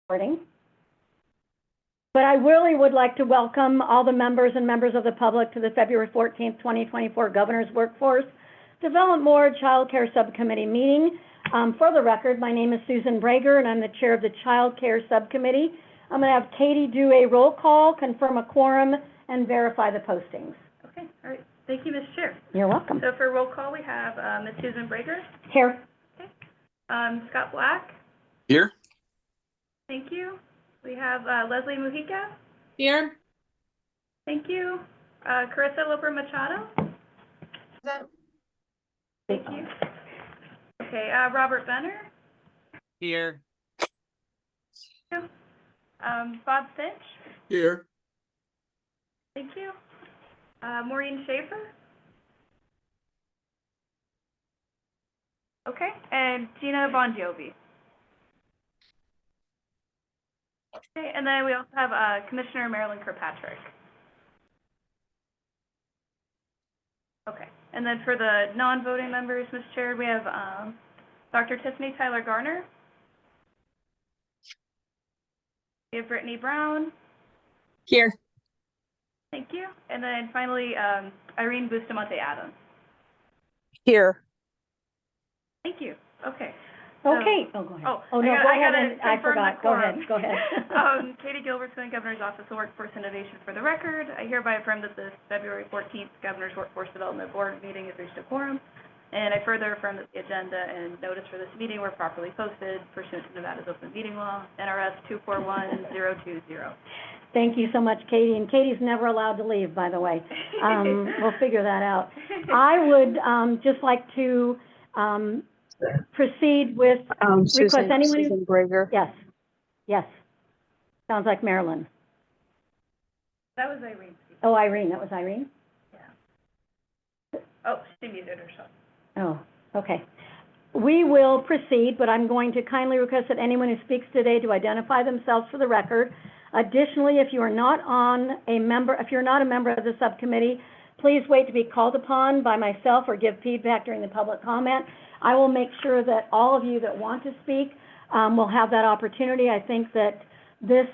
But I really would like to welcome all the members and members of the public to the February 14th, 2024 Governor's Workforce Development Board Childcare Subcommittee meeting. For the record, my name is Susan Brager, and I'm the chair of the Childcare Subcommittee. I'm going to have Katie do a roll call, confirm a quorum, and verify the postings. Okay, all right. Thank you, Ms. Chair. You're welcome. So for roll call, we have Ms. Susan Brager. Here. Okay. Scott Black. Here. Thank you. We have Leslie Mujica. Here. Thank you. Carissa Loper Machado. Thank you. Okay, Robert Benner. Here. Bob Finch. Here. Thank you. Maureen Schaefer. Okay, and Gina Bon Jovi. Okay, and then we also have Commissioner Marilyn Kirkpatrick. Okay, and then for the non-voting members, Ms. Chair, we have Dr. Tiffany Tyler Garner. We have Brittany Brown. Here. Thank you. And then finally, Irene Bustamante Adams. Here. Thank you. Okay. Okay. Oh, go ahead. Oh, no, go ahead. And I forgot. Go ahead. Go ahead. Katie Gilbertson, Governor's Office of Workforce Innovation. For the record, I hereby affirm that the February 14th Governor's Workforce Development Board meeting has reached a quorum. And I further affirm that the agenda and notice for this meeting were properly posted pursuant to Nevada's open meeting law, NRS 241020. Thank you so much, Katie. And Katie's never allowed to leave, by the way. We'll figure that out. I would just like to proceed with request anyone. Susan Brager. Yes. Yes. Sounds like Marilyn. That was Irene. Oh, Irene. That was Irene? Yeah. Oh, she muted herself. Oh, okay. We will proceed, but I'm going to kindly request that anyone who speaks today to identify themselves for the record. Additionally, if you're not a member of the subcommittee, please wait to be called upon by myself or give feedback during the public comment. I will make sure that all of you that want to speak will have that opportunity. I think that this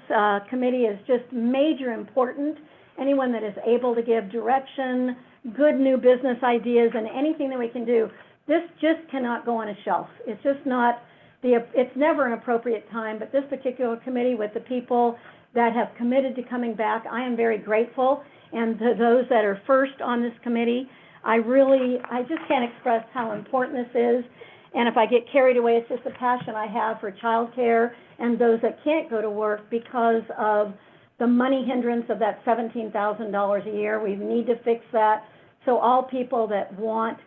committee is just major important. Anyone that is able to give direction, good new business ideas, and anything that we can do, this just cannot go on a shelf. It's just not it's never an appropriate time, but this particular committee with the people that have committed to coming back, I am very grateful. And to those that are first on this committee, I just can't express how important this is. And if I get carried away, it's just a passion I have for childcare and those that can't go to work because of the money hindrance of that $17,000 a year. We need to fix that so all people that want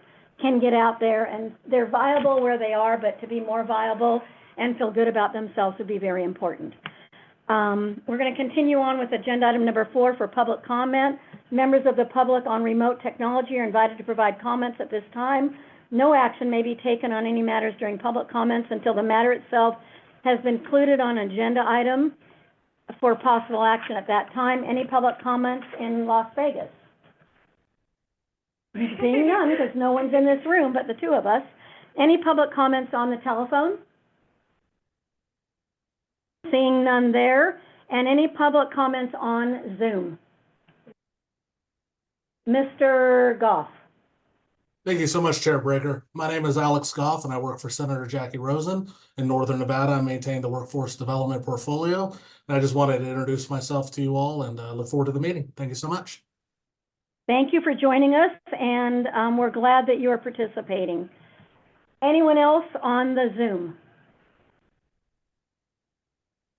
can get out there and they're viable where they are, but to be more viable and feel good about themselves would be very important. We're going to continue on with agenda item number 4 for public comment. Members of the public on remote technology are invited to provide comments at this time. No action may be taken on any matters during public comments until the matter itself has been included on an agenda item for possible action at that time. Any public comments in Las Vegas? Seeing none, because no one's in this room but the two of us. Any public comments on the telephone? Seeing none there. And any public comments on Zoom? Mr. Goff. Thank you so much, Chair Brager. My name is Alex Goff, and I work for Senator Jackie Rosen in Northern Nevada. I maintain the workforce development portfolio, and I just wanted to introduce myself to you all and look forward to the meeting. Thank you so much. Thank you for joining us, and we're glad that you are participating. Anyone else on the Zoom?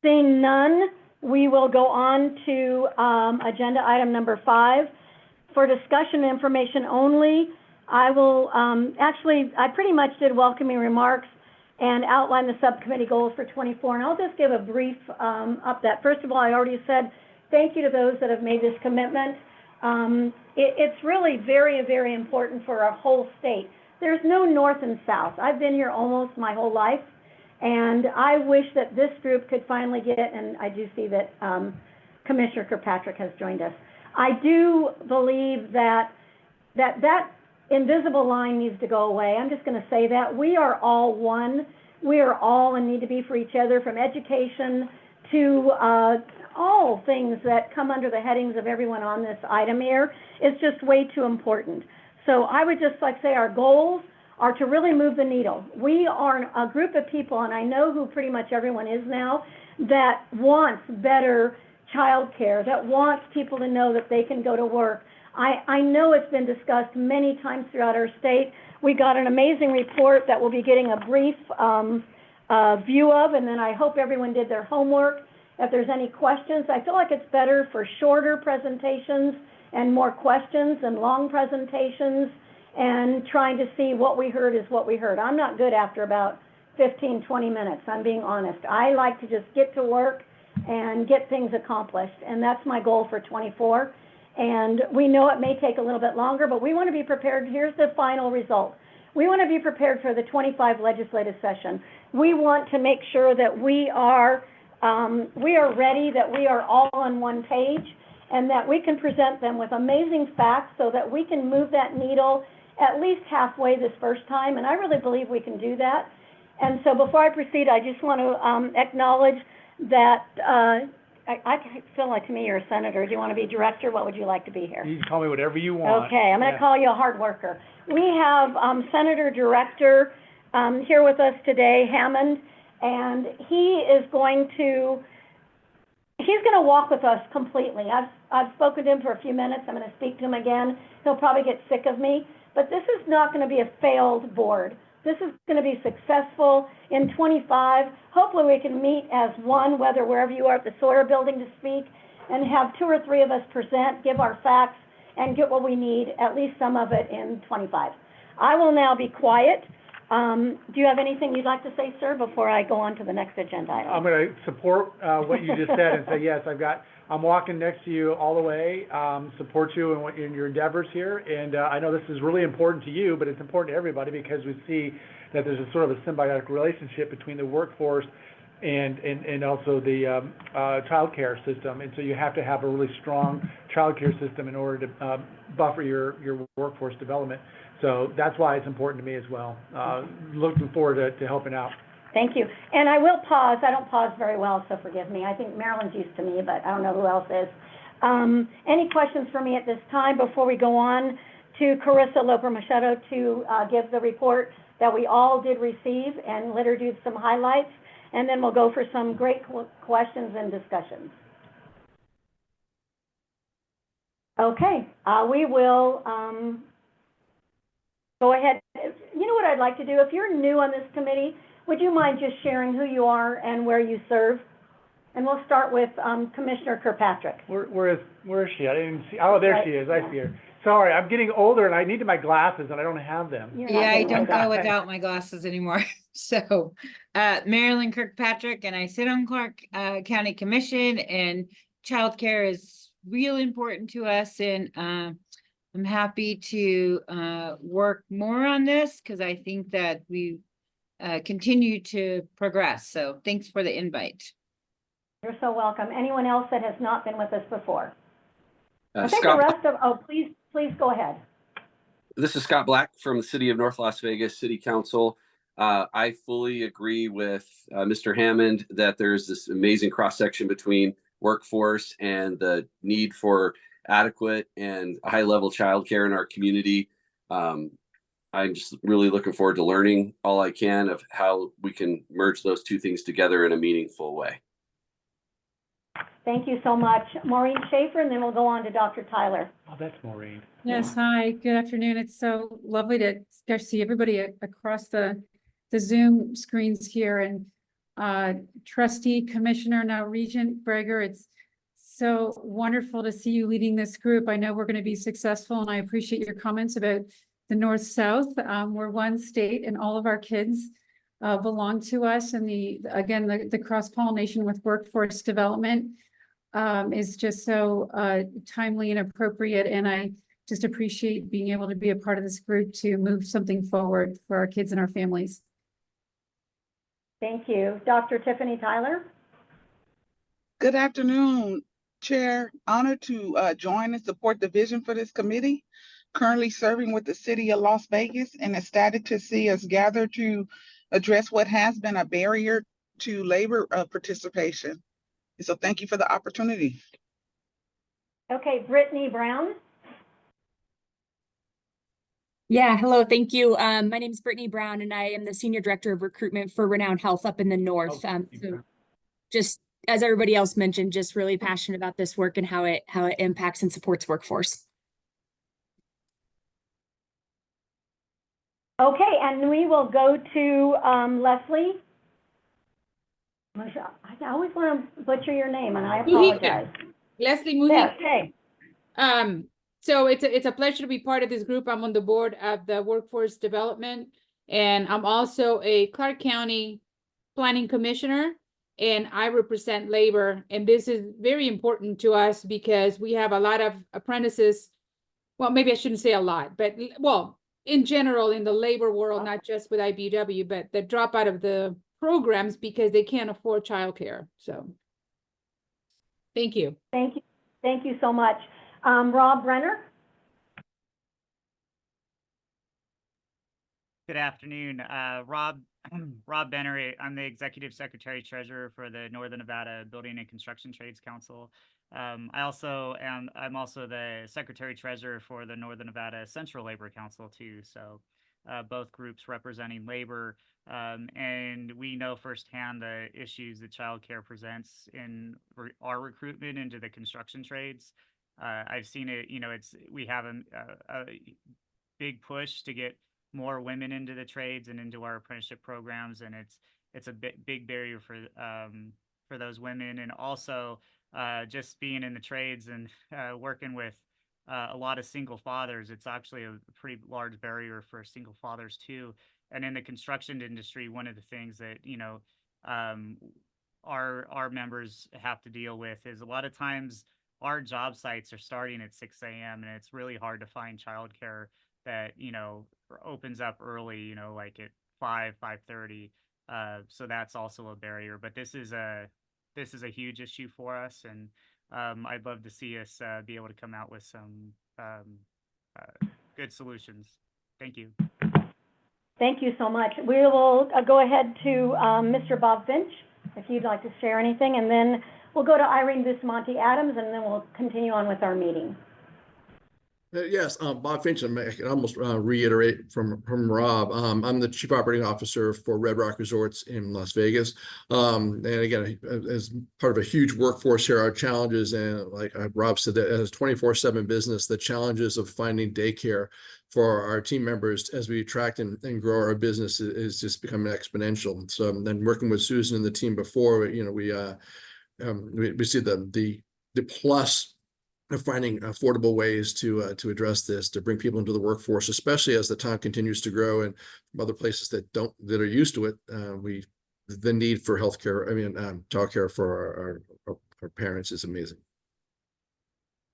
Seeing none, we will go on to agenda item number 5. For discussion and information only, I will, I pretty much did welcoming remarks and outline the subcommittee goals for 24, and I'll just give a brief update. First of all, I already said thank you to those that have made this commitment. It's really very, very important for our whole state. There's no north and south. I've been here almost my whole life, and I wish that this group could finally get, and I do see that Commissioner Kirkpatrick has joined us. I do believe that invisible line needs to go away. I'm just going to say that. We are all one. We are all and need to be for each other, from education to all things that come under the headings of everyone on this item here is just way too important. So I would just like to say our goals are to really move the needle. We are a group of people, and I know who pretty much everyone is now, that wants better childcare, that wants people to know that they can go to work. I know it's been discussed many times throughout our state. We got an amazing report that we'll be getting a brief view of, and then I hope everyone did their homework. If there's any questions, I feel like it's better for shorter presentations and more questions and long presentations and trying to see what we heard is what we heard. I'm not good after about 15, 20 minutes, I'm being honest. I like to just get to work and get things accomplished, and that's my goal for 24. And we know it may take a little bit longer, but we want to be prepared. Here's the final result. We want to be prepared for the 25 legislative session. We want to make sure that we are ready, that we are all on one page, and that we can present them with amazing facts so that we can move that needle at least halfway this first time, and I really believe we can do that. And so before I proceed, I just want to acknowledge that I feel like to me you're a senator. Do you want to be director? What would you like to be here? You can call me whatever you want. Okay, I'm going to call you a hard worker. We have Senator Director here with us today, Hammond, and he's going to walk with us completely. I've spoken to him for a few minutes. I'm going to speak to him again. He'll probably get sick of me, but this is not going to be a failed board. This is going to be successful in 25. Hopefully we can meet as one, wherever you are at the Sawyer Building to speak, and have 2 or 3 of us present, give our facts, and get what we need, at least some of it in 25. I will now be quiet. Do you have anything you'd like to say, sir, before I go on to the next agenda item? I'm going to support what you just said and say, yes, I'm walking next to you all the way, support you in your endeavors here. And I know this is really important to you, but it's important to everybody because we see that there's a sort of a symbiotic relationship between the workforce and also the child care system. And so you have to have a really strong child care system in order to buffer your workforce development. So that's why it's important to me as well. Looking forward to helping out. Thank you. And I will pause. I don't pause very well, so forgive me. I think Marilyn's used to me, but I don't know who else is. Any questions for me at this time before we go on to Carissa Loper-Machado to give the report that we all did receive and let her do some highlights, and then we'll go for some great questions and discussions. Okay, we will go ahead. You know what I'd like to do? If you're new on this committee, would you mind just sharing who you are and where you serve? And we'll start with Commissioner Kirkpatrick. Where is she? I didn't see. Oh, there she is. I see her. Sorry, I'm getting older and I needed my glasses and I don't have them. Yeah, I don't go without my glasses anymore. So, Marilyn Kirkpatrick, and I sit on Clark County Commission, and childcare is real important to us. And I'm happy to work more on this because I think that we continue to progress. So thanks for the invite. You're so welcome. Anyone else that has not been with us before? I think Scott, the rest of, please go ahead. this is Scott Black from the City of North Las Vegas City Council. I fully agree with Mr. Hammond that there's this amazing cross-section between workforce and the need for adequate and high-level childcare in our community. I'm just really looking forward to learning all I can of how we can merge those two things together in a meaningful way. Thank you so much. Maureen Schaefer, and then we'll go on to Dr. Tyler. Oh, that's Maureen. Yes, hi, good afternoon. It's so lovely to see everybody across the Zoom screens here, and Trustee, Commissioner, now Regent Breger, it's so wonderful to see you leading this group. I know we're going to be successful, and I appreciate your comments about the North-South. We're one state, and all of our kids belong to us. And the cross-pollination with workforce development is just so timely and appropriate. And I just appreciate being able to be a part of this group to move something forward for our kids and our families. Thank you. Dr. Tiffany Tyler. Good afternoon, Chair. Honored to join and support the vision for this committee. Currently serving with the City of Las Vegas, and ecstatic to see us gather to address what has been a barrier to labor participation. So thank you for the opportunity. Okay, Brittany Brown. Yeah, hello, thank you. My name is Brittany Brown, and I am the Senior Director of Recruitment for Renowned Health up in the North. So just as everybody else mentioned, just really passionate about this work and how it impacts and supports workforce. Okay, and we will go to Leslie. I always want to butcher your name, and I apologize. Leslie There, Mujica. okay. So it's a pleasure to be part of this group. I'm on the board of the Workforce Development, and I'm also a Clark County Planning Commissioner, and I represent labor. And this is very important to us because we have a lot of apprentices. Well, maybe I shouldn't say a lot, but well, in general, in the labor world, not just with IBW, but that drop out of the programs because they can't afford childcare. So thank you. Thank you. Thank you so much. Rob Brenner. Good afternoon, Rob Benner. I'm the Executive Secretary Treasurer for the Northern Nevada Building and Construction Trades Council. I'm also the Secretary Treasurer for the Northern Nevada Central Labor Council too. So both groups representing labor, and we know firsthand the issues that childcare presents in our recruitment into the construction trades. I've seen it. We have a big push to get more women into the trades and into our apprenticeship programs, and it's a big barrier for those women, and also just being in the trades and working with a lot of single fathers. It's actually a pretty large barrier for single fathers too. And in the construction industry, one of the things that our members have to deal with is a lot of times our job sites are starting at 6 a.m. and it's really hard to find childcare that opens up early, like at 5:30. So that's also a barrier. But this is a huge issue for us, and I'd love to see us be able to come out with some good solutions. Thank you. Thank you so much. We will go ahead to Mr. Bob Finch, if you'd like to share anything, and then we'll go to Irene Bustamante Adams, and then we'll continue on with our meeting. Yes, Bob Finch. I can almost reiterate from Rob. I'm the Chief Operating Officer for Red Rock Resorts in Las Vegas. And again, as part of a huge workforce here, our challenges, and like Rob said, that as a 24/7 business, the challenges of finding daycare for our team members as we attract and grow our business is just becoming exponential. So then working with Susan and the team before, we see the plus of finding affordable ways to address this, to bring people into the workforce, especially as the time continues to grow, and other places that are used to it. The need for healthcare, childcare for our parents is amazing.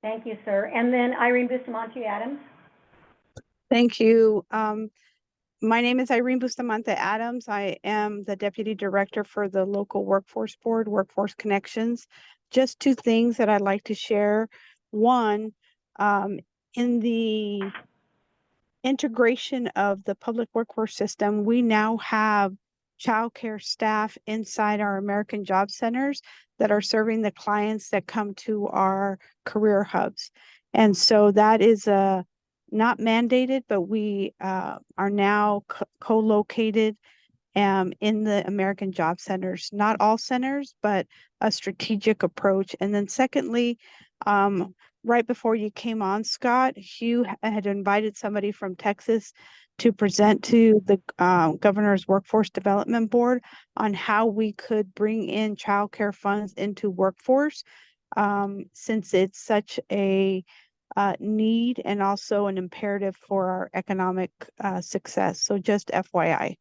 Thank you, sir. And then Irene Bustamante Adams. Thank you. My name is Irene Bustamante Adams. I am the Deputy Director for the local Workforce Board, Workforce Connections. Just two things that I'd like to share. One, in the integration of the public workforce system, we now have childcare staff inside our American Job Centers that are serving the clients that come to our career hubs. And so that is not mandated, but we are now co-located in the American Job Centers. Not all centers, but a strategic approach. And then secondly, right before you came on, Scott, Hugh had invited somebody from Texas to present to the Governor's Workforce Development Board on how we could bring in childcare funds into workforce, since it's such a need and also an imperative for our economic success. So just FYI.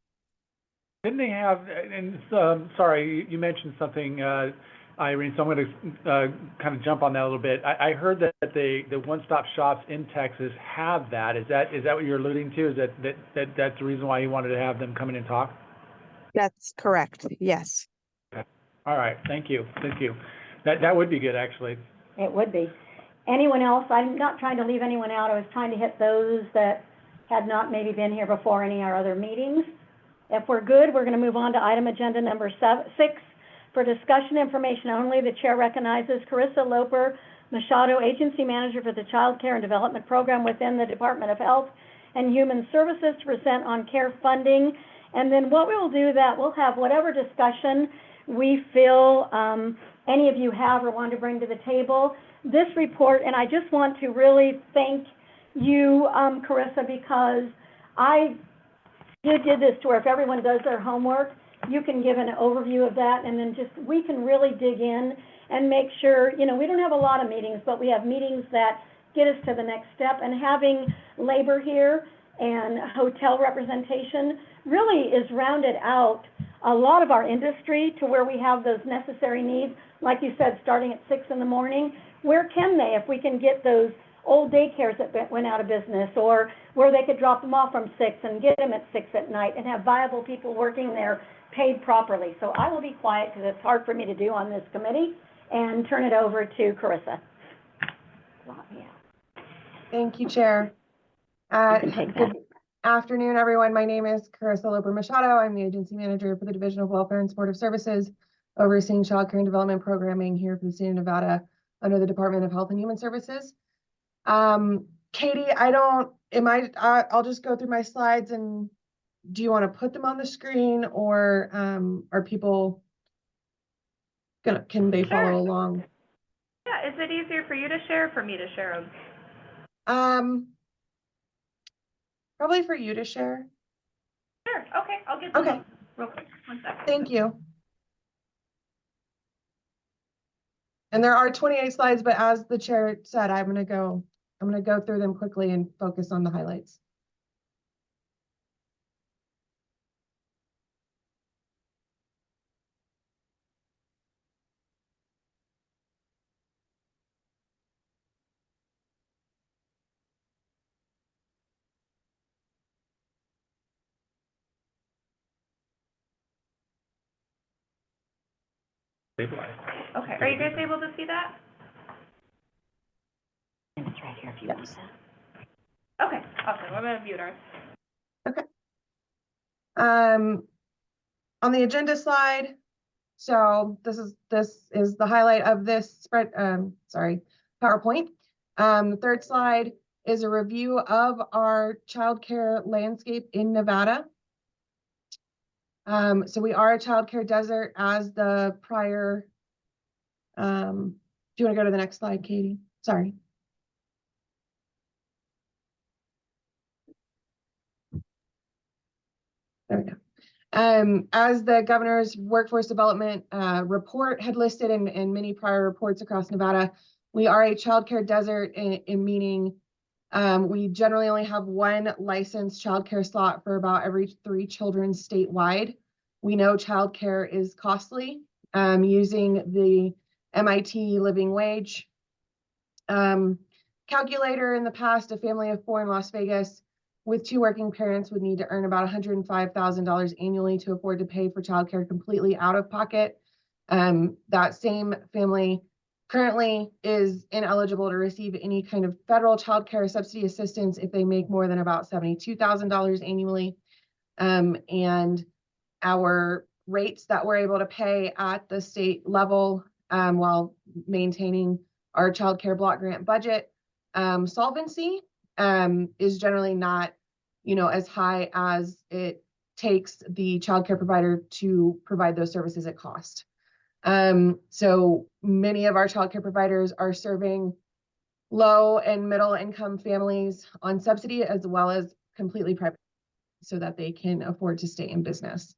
Didn't they have, and sorry, you mentioned something, Irene, so I'm going to kind of jump on that a little bit. I heard that the one-stop shops in Texas have that. Is that what you're alluding to? Is that's the reason why you wanted to have them come in and talk? That's correct. Yes. Okay. All right. Thank you. Thank you. That would be good, actually. It would be. Anyone else? I'm not trying to leave anyone out. I was trying to hit those that had not maybe been here before any of our other meetings. If we're good, we're going to move on to item agenda number 6, For discussion information only, the chair recognizes Carissa Loper Machado, Agency Manager for the Childcare and Development Program within the Department of Health and Human Services, to present on care funding. And then what we will do that we'll have whatever discussion we feel any of you have or want to bring to the table. This report, and I just want to really thank you, Carissa, because you did this to where if everyone does their homework, you can give an overview of that, and then we can really dig in and make sure, we don't have a lot of meetings, but we have meetings that get us to the next step. And having labor here and hotel representation really is rounded out a lot of our industry to where we have those necessary needs, like you said, starting at 6 in the morning. Where can they, if we can get those old daycares that went out of business, or where they could drop them off from 6 and get them at 6 at night and have viable people working there paid properly. So I will be quiet because it's hard for me to do on this committee, and turn it over to Carissa. Thank you, Chair. Good afternoon, everyone. My name is Carissa Loper Machado. I'm the Agency Manager for the Division of Welfare and Supportive Services, overseeing Child Care and Development Programming here for the state of Nevada under the Department of Health and Human Services. Katie, I'll just go through my slides, and do you want to put them on the screen, or are people can they follow along? Yeah, is it easier for you to share or for me to share them? Probably for you to share. Sure, okay, I'll get them up real quick, 1 second. Thank you. And there are 28 slides, but as the chair said, I'm gonna go through them quickly and focus on the highlights. Okay, are you guys able to see that? And it's right here if you want that. Okay, awesome. I'm gonna mute ours. Okay. On the agenda slide, so this is the highlight of this PowerPoint. The third slide is a review of our childcare landscape in Nevada. So we are a childcare desert, as the prior, do you want to go to the next slide, Katie? Sorry. There we go. As the governor's workforce development report had listed in many prior reports across Nevada, we are a childcare desert, in meaning we generally only have one licensed childcare slot for about every 3 children statewide. We know childcare is costly. Using the MIT living wage calculator in the past, a family of 4 in Las Vegas with 2 working parents would need to earn about $105,000 annually to afford to pay for childcare completely out of pocket. That same family currently is ineligible to receive any kind of federal childcare subsidy assistance if they make more than about $72,000 annually. And our rates that we're able to pay at the state level, while maintaining our childcare block grant budget solvency, is generally not, as high as it takes the childcare provider to provide those services at cost. So many of our childcare providers are serving low and middle income families on subsidy, as well as completely private, so that they can afford to stay in business.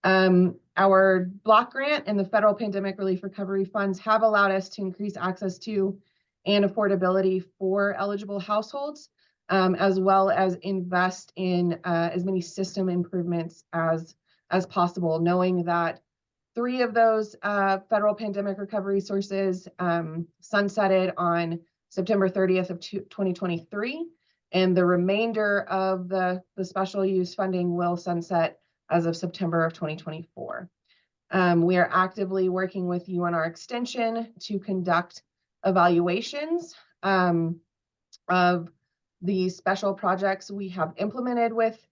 Our block grant and the federal pandemic relief recovery funds have allowed us to increase access to and affordability for eligible households, as well as invest in as many system improvements as possible, knowing that 3 of those federal pandemic recovery sources sunsetted on September 30th of 2023, and the remainder of the special use funding will sunset as of September of 2024. We are actively working with UNR Extension to conduct evaluations of the special projects we have implemented with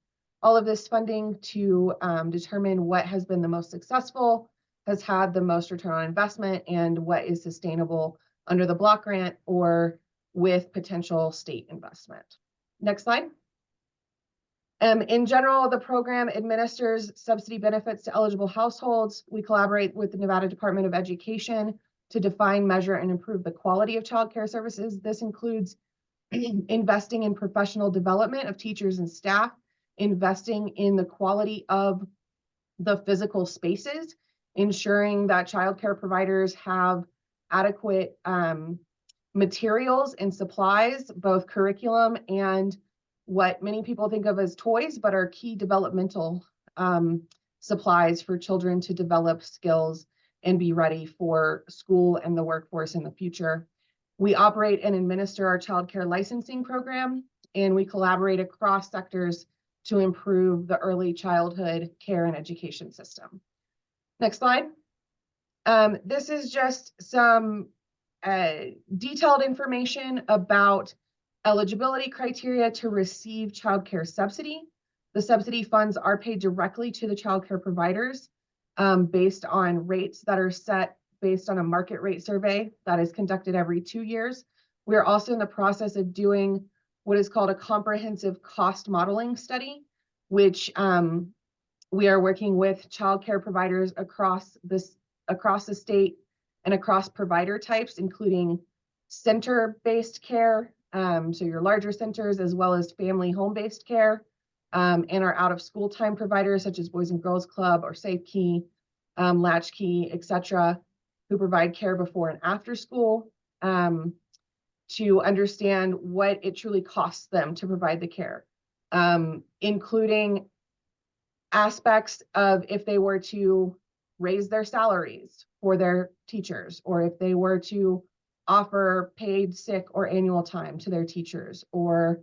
all of this funding to determine what has been the most successful has had the most return on investment and what is sustainable under the block grant or with potential state investment. Next slide. In general, the program administers subsidy benefits to eligible households. We collaborate with the Nevada Department of Education to define, measure, and improve the quality of childcare services. This includes investing in professional development of teachers and staff, investing in the quality of the physical spaces, ensuring that childcare providers have adequate materials and supplies, both curriculum and what many people think of as toys, but are key developmental supplies for children to develop skills and be ready for school and the workforce in the future. We operate and administer our childcare licensing program, and we collaborate across sectors to improve the early childhood care and education system. Next slide. This is just some detailed information about eligibility criteria to receive childcare subsidy. The subsidy funds are paid directly to the childcare providers based on rates that are set based on a market rate survey that is conducted every 2 years. We are also in the process of doing what is called a comprehensive cost modeling study, which we are working with childcare providers across the state and across provider types, including center-based care, so your larger centers, as well as family home-based care, and our out-of-school time providers such as Boys and Girls Club or Safe Key, Latchkey, etc., who provide care before and after school, to understand what it truly costs them to provide the care, including aspects of if they were to raise their salaries for their teachers, or if they were to offer paid sick or annual time to their teachers, or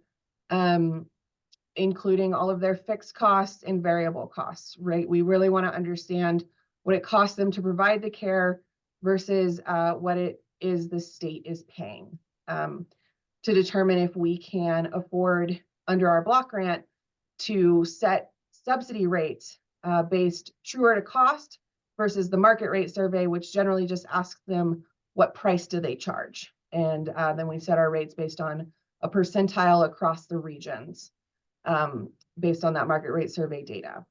including all of their fixed costs and variable costs, right? We really want to understand what it costs them to provide the care versus what it is the state is paying, to determine if we can afford under our block grant to set subsidy rates based truer to cost versus the market rate survey, which generally just asks them what price do they charge. And then we set our rates based on a percentile across the regions based on that market rate survey data.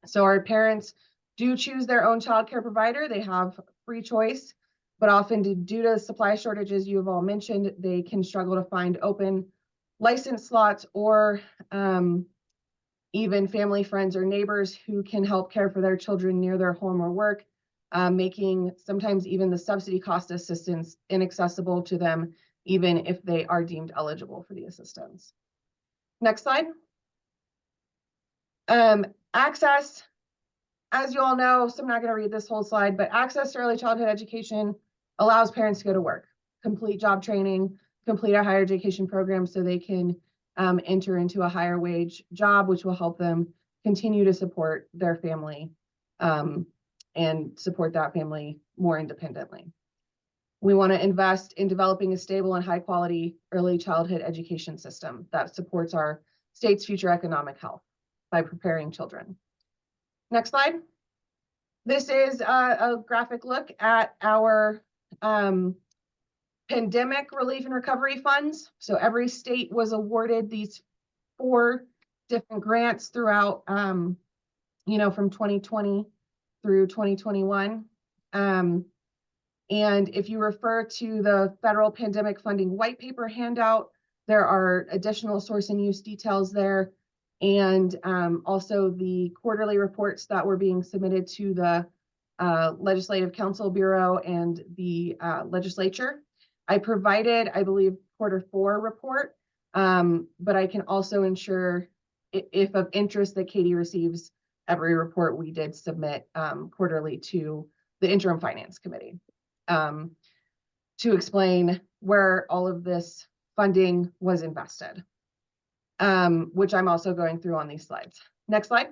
So our parents do choose their own childcare provider. They have free choice, but often due to supply shortages you have all mentioned, they can struggle to find open license slots or even family, friends, or neighbors who can help care for their children near their home or work, making sometimes even the subsidy cost assistance inaccessible to them, even if they are deemed eligible for the assistance. Next slide. Access, as you all know, so I'm not going to read this whole slide, but access to early childhood education allows parents to go to work, complete job training, complete a higher education program so they can enter into a higher wage job, which will help them continue to support their family and support that family more independently. We want to invest in developing a stable and high quality early childhood education system that supports our state's future economic health by preparing children. Next slide. This is a graphic look at our pandemic relief and recovery funds. So every state was awarded these 4 different grants throughout, from 2020 through 2021. And if you refer to the federal pandemic funding white paper handout, there are additional source and use details there. And also the quarterly reports that were being submitted to the Legislative Council Bureau and the legislature. I provided, I believe, Q4 report, but I can also ensure if of interest that Katie receives every report we did submit quarterly to the Interim Finance Committee to explain where all of this funding was invested, which I'm also going through on these slides. Next slide.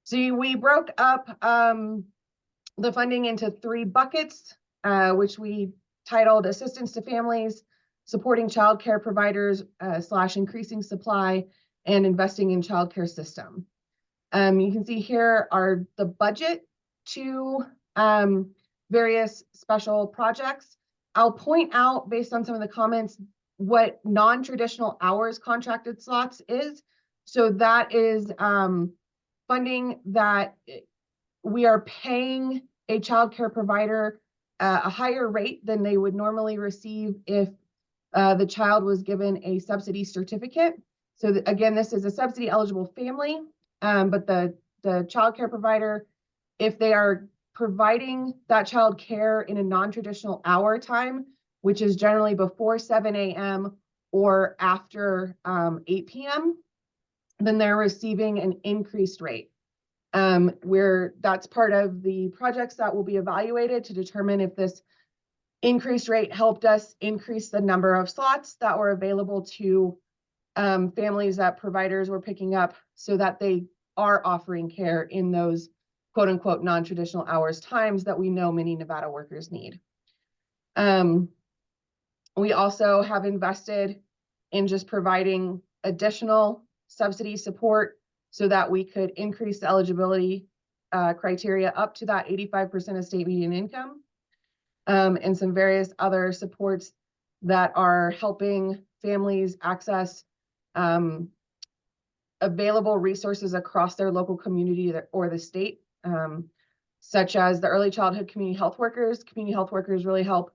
So we broke up the funding into 3 buckets, which we titled Assistance to Families, Supporting Childcare Providers / Increasing Supply, and Investing in Childcare System. You can see here are the budget to various special projects. I'll point out, based on some of the comments, what non-traditional hours contracted slots is. So that is funding that we are paying a childcare provider a higher rate than they would normally receive if the child was given a subsidy certificate. So again, this is a subsidy eligible family, but the childcare provider, if they are providing that child care in a non-traditional hour time, which is generally before 7 a.m. or after 8 p.m., then they're receiving an increased rate. That's part of the projects that will be evaluated to determine if this increased rate helped us increase the number of slots that were available to families that providers were picking up, so that they are offering care in those quote unquote non-traditional hours times that we know many Nevada workers need. We also have invested in just providing additional subsidy support so that we could increase the eligibility criteria up to that 85% of state median income, and some various other supports that are helping families access available resources across their local community or the state, such as the early childhood community health workers. Community health workers really help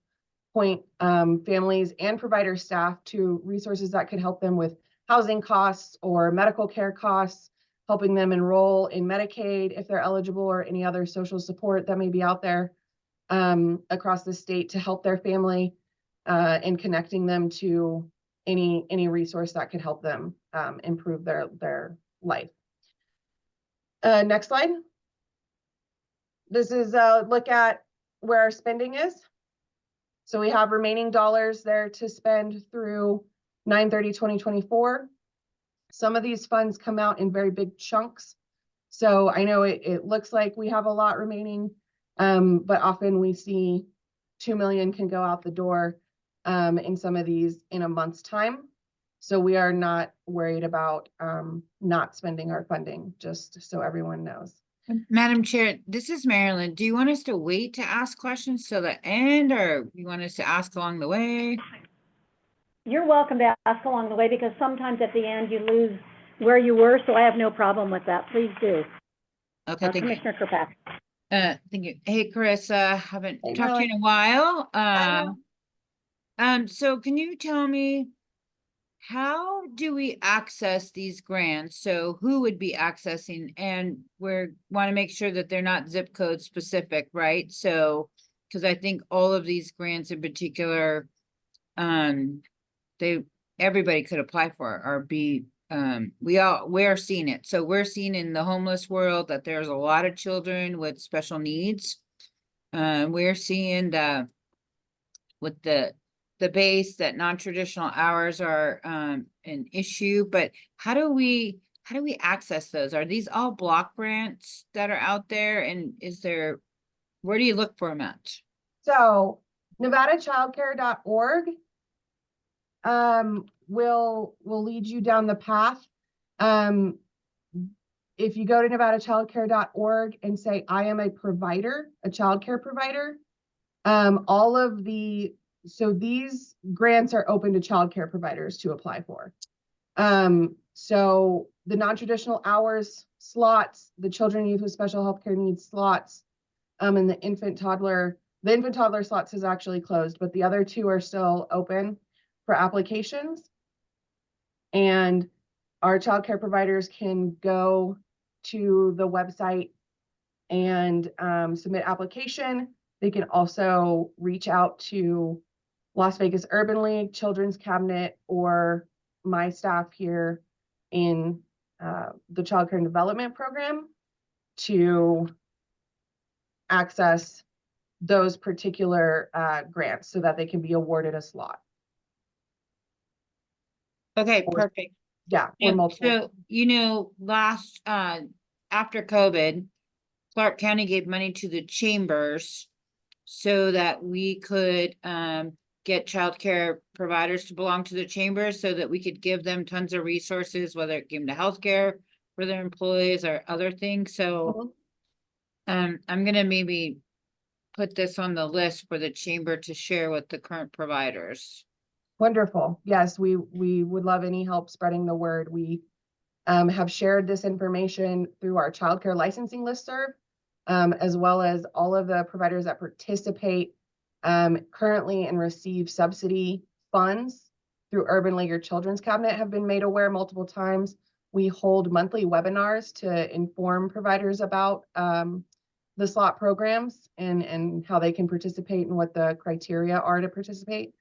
point families and provider staff to resources that could help them with housing costs or medical care costs, helping them enroll in Medicaid if they're eligible, or any other social support that may be out there across the state to help their family, and connecting them to any resource that could help them improve their life. Next slide. This is a look at where our spending is. So we have remaining dollars there to spend through 9/30/2024. Some of these funds come out in very big chunks. So I know it looks like we have a lot remaining, but often we see 2 million can go out the door in some of these in a month's time. So we are not worried about not spending our funding, just so everyone knows. Madam Chair, this is Marilyn. Do you want us to wait to ask questions till the end, or you want us to ask along the way? You're welcome to ask along the way, because sometimes at the end you lose where you were, so I have no problem with that. Please do. Okay, thank you. Commissioner Kirkpatrick. Thank you. Hey, Carissa, haven't Hey, talked to you in a while. So can you tell me, how do we access these grants? So who would be accessing, and we want to make sure that they're not zip code specific, right? So, because I think all of these grants in particular, everybody could apply for it, or be, we're seeing it. So we're seeing in the homeless world that there's a lot of children with special needs. We're seeing with the base that non-traditional hours are an issue, but how do we access those? Are these all block grants that are out there, and where do you look for them at? So NevadaChildcare.org will lead you down the path. If you go to NevadaChildcare.org and say, I am a provider, a childcare provider, so these grants are open to childcare providers to apply for. So the non-traditional hours slots, the children and youth with special healthcare needs slots, and the infant toddler slots is actually closed, but the other two are still open for applications. And our childcare providers can go to the website and submit application. They can also reach out to Las Vegas Urban League, Children's Cabinet, or my staff here in the Childcare and Development Program to access those particular grants so that they can be awarded a slot. Okay, perfect. Yeah. So, last, after COVID, Clark County gave money to the chambers so that we could get childcare providers to belong to the chambers, so that we could give them tons of resources, whether it came to healthcare for their employees or other things. So I'm gonna maybe put this on the list for the chamber to share with the current providers. Wonderful. Yes, we would love any help spreading the word. We have shared this information through our childcare licensing listserv, as well as all of the providers that participate currently and receive subsidy funds through Urban League or Children's Cabinet have been made aware multiple times. We hold monthly webinars to inform providers about the slot programs and how they can participate and what the criteria are to participate.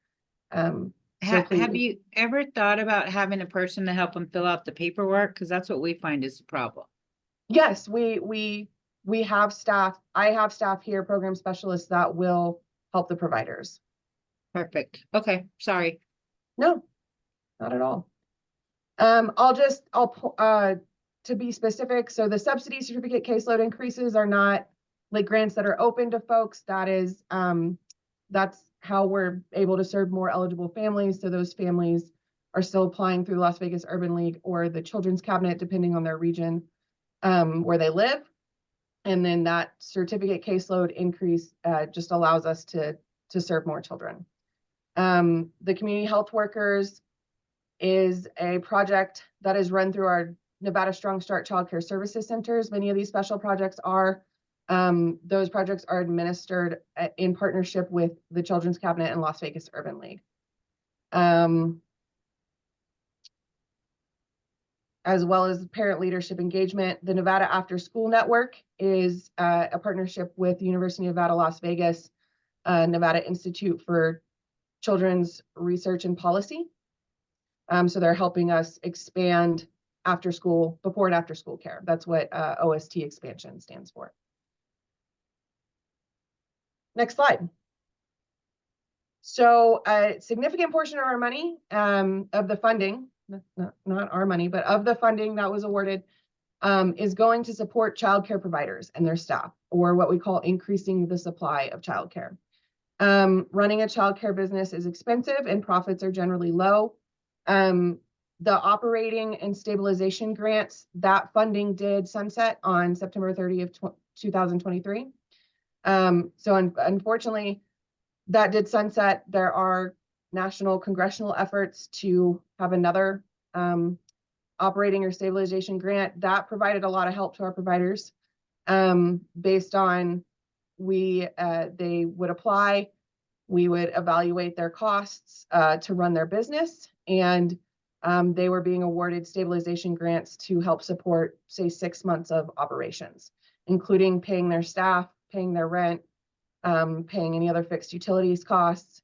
Have you ever thought about having a person to help them fill out the paperwork? Because that's what we find is the problem. Yes, we have staff. I have staff here, program specialists that will help the providers. Perfect. Okay, sorry. No, not at all. To be specific, so the subsidy certificate caseload increases are not like grants that are open to folks. That is, that's how we're able to serve more eligible families. So those families are still applying through Las Vegas Urban League or the Children's Cabinet, depending on their region where they live. And then that certificate caseload increase just allows us to serve more children. The community health workers is a project that is run through our Nevada Strong Start Child Care Services Centers. Many of these special projects are. Those projects are administered in partnership with the Children's Cabinet and Las Vegas Urban League. As well as parent leadership engagement. The Nevada After School Network is a partnership with the University of Nevada, Las Vegas, Nevada Institute for Children's Research and Policy. So they're helping us expand after school, before and after school care. That's what OST expansion stands for. Next slide. So a significant portion of our money, of the funding, not our money, but of the funding that was awarded is going to support childcare providers and their staff, or what we call increasing the supply of childcare. Running a childcare business is expensive and profits are generally low. The operating and stabilization grants, that funding did sunset on September 30th, 2023. So unfortunately, that did sunset. There are national congressional efforts to have another operating or stabilization grant that provided a lot of help to our providers based on they would apply, we would evaluate their costs to run their business, and they were being awarded stabilization grants to help support, say, 6 months of operations, including paying their staff, paying their rent, paying any other fixed utilities costs,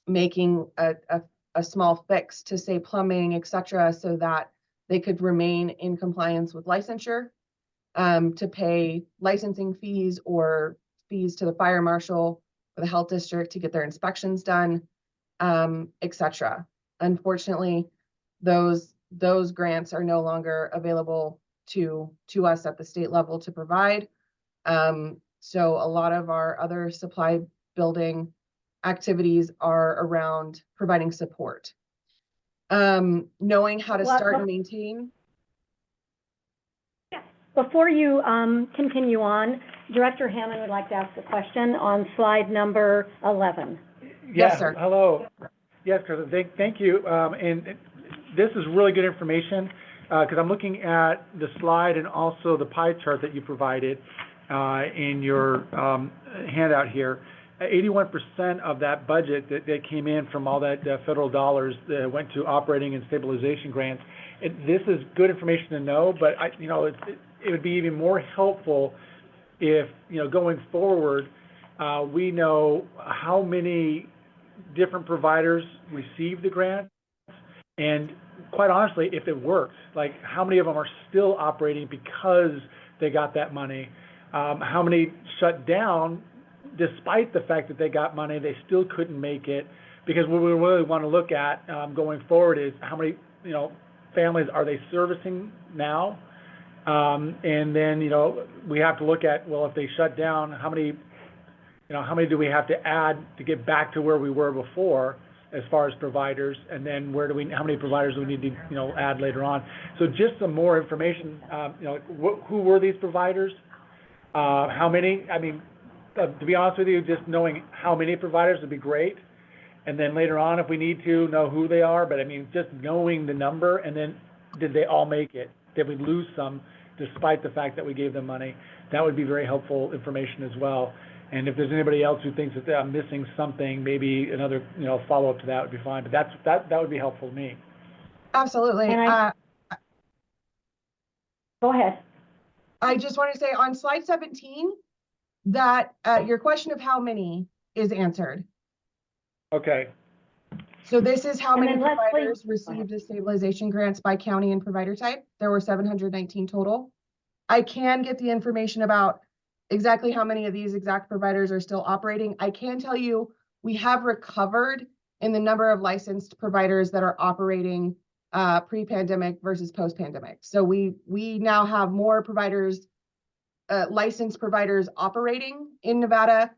making a small fix to, say, plumbing, etc., so that they could remain in compliance with licensure, to pay licensing fees or fees to the fire marshal or the health district to get their inspections done, etc. Unfortunately, those grants are no longer available to us at the state level to provide. So a lot of our other supply building activities are around providing support. Knowing how to start and maintain. Before you continue on, Director Hammond would like to ask a question on slide number 11. Yes, sir. Hello. Yes, Kristen, thank you. And this is really good information because I'm looking at the slide and also the pie chart that you provided in your handout here. 81% of that budget that came in from all that federal dollars that went to operating and stabilization grants. This is good information to know, but it would be even more helpful if, going forward, we know how many different providers receive the grant, and quite honestly, if it works, like how many of them are still operating because they got that money, how many shut down despite the fact that they got money, they still couldn't make it, because what we really want to look at going forward is how many families are they servicing now, and then we have to look at, well, if they shut down, how many do we have to add to get back to where we were before as far as providers, and then how many providers do we need to add later on. So just some more information, who were these providers, How many, I mean, to be honest with you, just knowing how many providers would be great. And then later on, if we need to, know who they are, but I mean, just knowing the number, and then did they all make it? Did we lose some despite the fact that we gave them money? That would be very helpful information as well. And if there's anybody else who thinks that I'm missing something, maybe another, follow-up to that would be fine, but that would be helpful to me. Absolutely. And go ahead. I just want to say on slide 17, that your question of how many is answered. Okay. So this is how And many then Leslie- providers received the stabilization grants by county and provider type. There were 719 total. I can get the information about exactly how many of these exact providers are still operating. I can tell you we have recovered in the number of licensed providers that are operating pre-pandemic versus post-pandemic. So we now have more providers, licensed providers operating in Nevada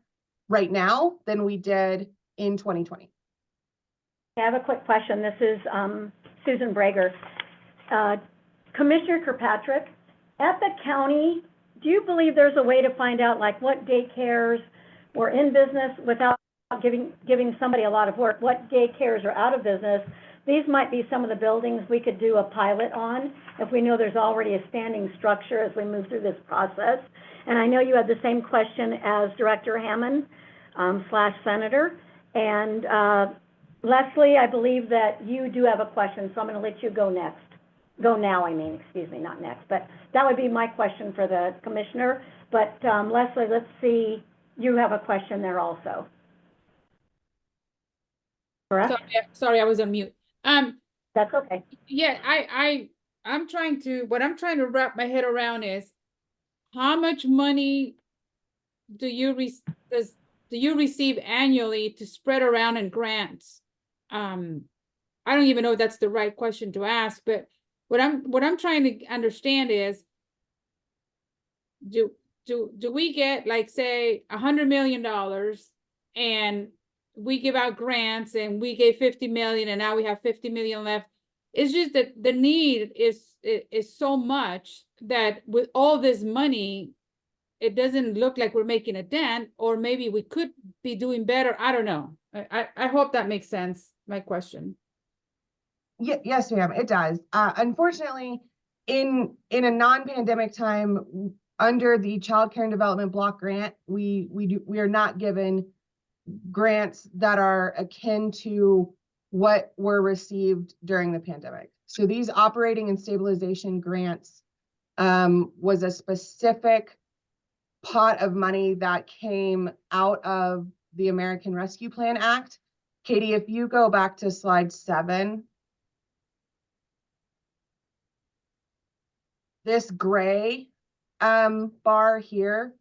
right now than we did in 2020. I have a quick question. This is Susan Brager. Commissioner Kirkpatrick, at the county, do you believe there's a way to find out like what daycares were in business without giving somebody a lot of work? What daycares are out of business? These might be some of the buildings we could do a pilot on if we know there's already a standing structure as we move through this process. And I know you had the same question as Director Hammond / Senator. And Leslie, I believe that you do have a question, so I'm going to let you go next. Go now, I mean, excuse me, not next. But that would be my question for the commissioner. But Leslie, let's see, you have a question there also. Correct? Sorry, I was on mute. That's okay. Yeah, I'm trying to wrap my head around is how much money do you receive annually to spread around in grants? I don't even know if that's the right question to ask, but what I'm trying to understand is, do we get like say $100 million and we give out grants and we gave 50 million and now we have 50 million left? It's just that the need is so much that with all this money, it doesn't look like we're making a dent, or maybe we could be doing better. I don't know. I hope that makes sense, my question. Yes, ma'am, it does. Unfortunately, in a non-pandemic time, under the Child Care and Development Block Grant, we are not given grants that are akin to what were received during the pandemic. So these operating and stabilization grants was a specific pot of money that came out of the American Rescue Plan Act. Katie, if you go back to slide 7, this gray bar here,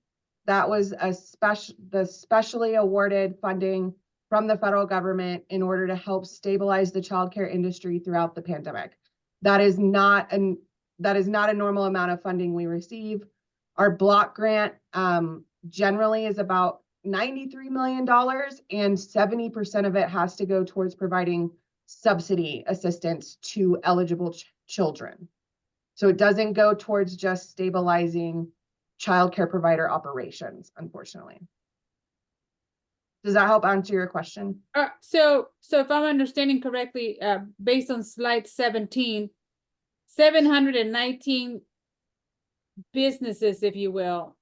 that was the specially awarded funding from the federal government in order to help stabilize the childcare industry throughout the pandemic. That is not a normal amount of funding we receive. Our block grant generally is about $93 million, and 70% of it has to go towards providing subsidy assistance to eligible children. So it doesn't go towards just stabilizing childcare provider operations, unfortunately. Does that help answer your question? So if I'm understanding correctly, based on slide 17, 719 businesses, if you will,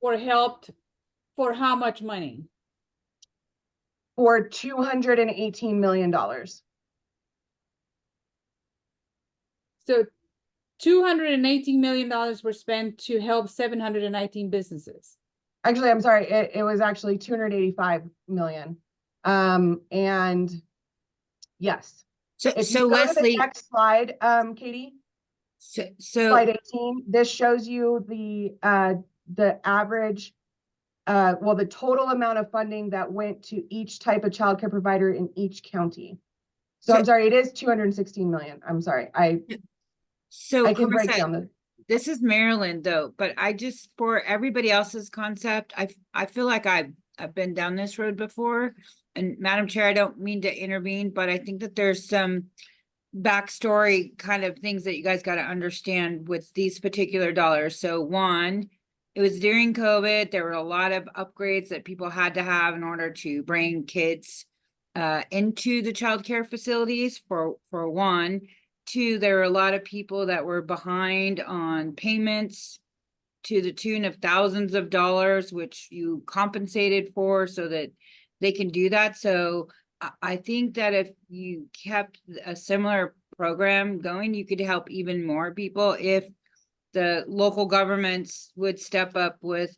were helped for how much money? For $218 million. So $218 million were spent to help 719 businesses. Actually, I'm sorry, it was actually 285 million. And yes. So Leslie, Leslie, to the next slide, Katie. So slide 18. This shows you the average, the total amount of funding that went to each type of childcare provider in each county. So I'm sorry, it is 216 million. I'm sorry, I can break down the. This is Maryland though, but I just, for everybody else's concept, I feel like I've been down this road before. And Madam Chair, I don't mean to intervene, but I think that there's some backstory kind of things that you guys got to understand with these particular dollars. So one, it was during COVID. There were a lot of upgrades that people had to have in order to bring kids into the childcare facilities for one. Two, there were a lot of people that were behind on payments to the tune of thousands of dollars, which you compensated for so that they can do that. So I think that if you kept a similar program going, you could help even more people if the local governments would step up with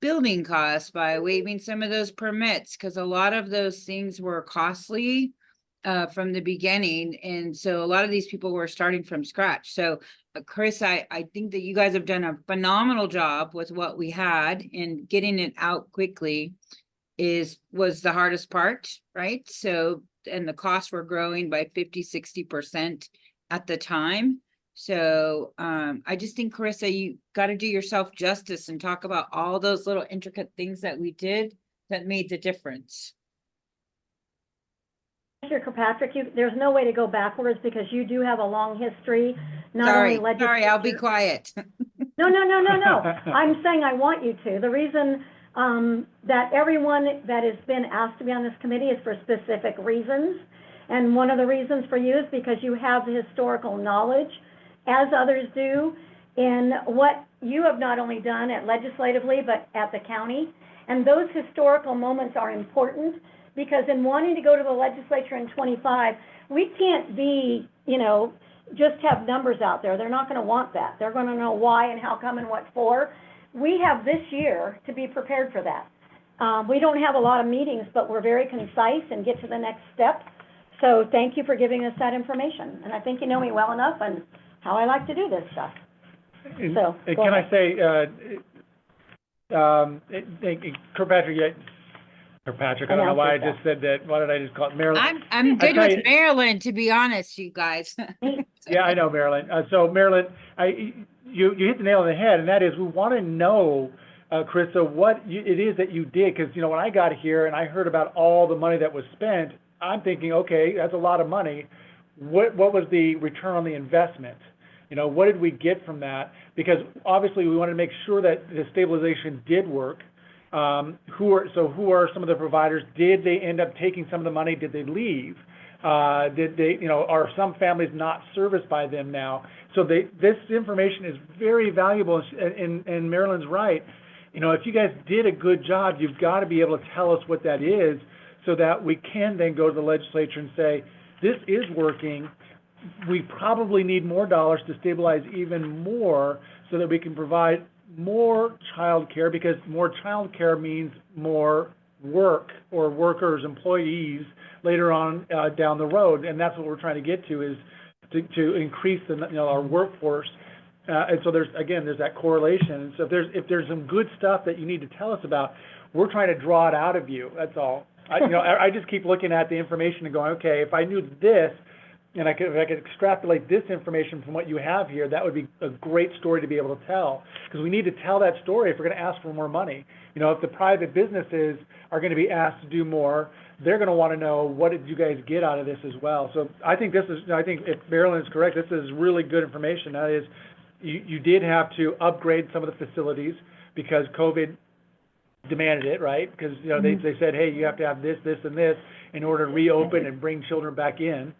building costs by waiving some of those permits, because a lot of those things were costly from the beginning. And so a lot of these people were starting from scratch. So Chris, I think that you guys have done a phenomenal job with what we had, and getting it out quickly was the hardest part, right? So, and the costs were growing by 50-60% at the time. So I just think, Carissa, you got to do yourself justice and talk about all those little intricate things that we did that made the difference. Mr. Kirkpatrick, there's no way to go backwards because you do have a long history, not only legislature. Sorry, I'll be quiet. No. I'm saying I want you to. The reason that everyone that has been asked to be on this committee is for specific reasons. And one of the reasons for you is because you have the historical knowledge, as others do, in what you have not only done at legislatively, but at the county. And those historical moments are important, because in wanting to go to the legislature in 25, we can't be, just have numbers out there. They're not going to want that. They're going to know why and how come and what for. We have this year to be prepared for that. We don't have a lot of meetings, but we're very concise and get to the next step. So thank you for giving us that information. And I think you know me well enough and how I like to do this stuff. So, can I say, Kirkpatrick, I don't know why I just said that. Why did I just call it Marilyn? I'm good with Marilyn, to be honest, you guys. Yeah, I know, Marilyn. So Marilyn, you hit the nail on the head, and that is we want to know, Carissa, what it is that you did. Because, when I got here and I heard about all the money that was spent, I'm thinking, okay, that's a lot of money. What was the return on the investment? What did we get from that? Because obviously we wanted to make sure that the stabilization did work. Who are some of the providers? Did they end up taking some of the money? Did they leave? Did they, are some families not serviced by them now? So this information is very valuable, and Marilyn's right. If you guys did a good job, you've got to be able to tell us what that is, so that we can then go to the legislature and say, this is working. We probably need more dollars to stabilize even more, so that we can provide more child care, because more child care means more work, or workers, employees later on down the road. And that's what we're trying to get to, is to increase our workforce. And so there's that correlation. And so if there's some good stuff that you need to tell us about, we're trying to draw it out of you. That's all. I just keep looking at the information and going, okay, if I knew this, and if I could extrapolate this information from what you have here, that would be a great story to be able to tell. Because we need to tell that story if we're going to ask for more money. If the private businesses are going to be asked to do more, they're going to want to know, what did you guys get out of this as well? So I think if Marilyn is correct, this is really good information. That is, you did have to upgrade some of the facilities because COVID demanded it, right? Because they said, hey, you have to have this, and this in order to reopen and bring children back in.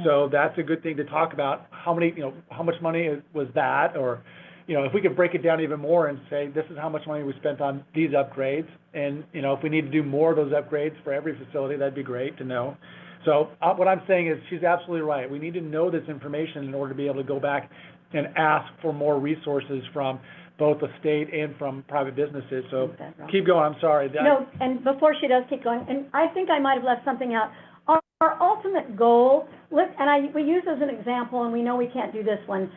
So that's a good thing to talk about. How much money was that? Or, if we could break it down even more and say, this is how much money we spent on these upgrades. And, if we need to do more of those upgrades for every facility, that'd be great to know. So what I'm saying is, she's absolutely right. We need to know this information in order to be able to go back and ask for more resources from both the state and from private businesses. So keep going. I'm sorry. No, and before she does keep going, and I think I might have left something out. Our ultimate goal, we use as an example, and we know we can't do this one,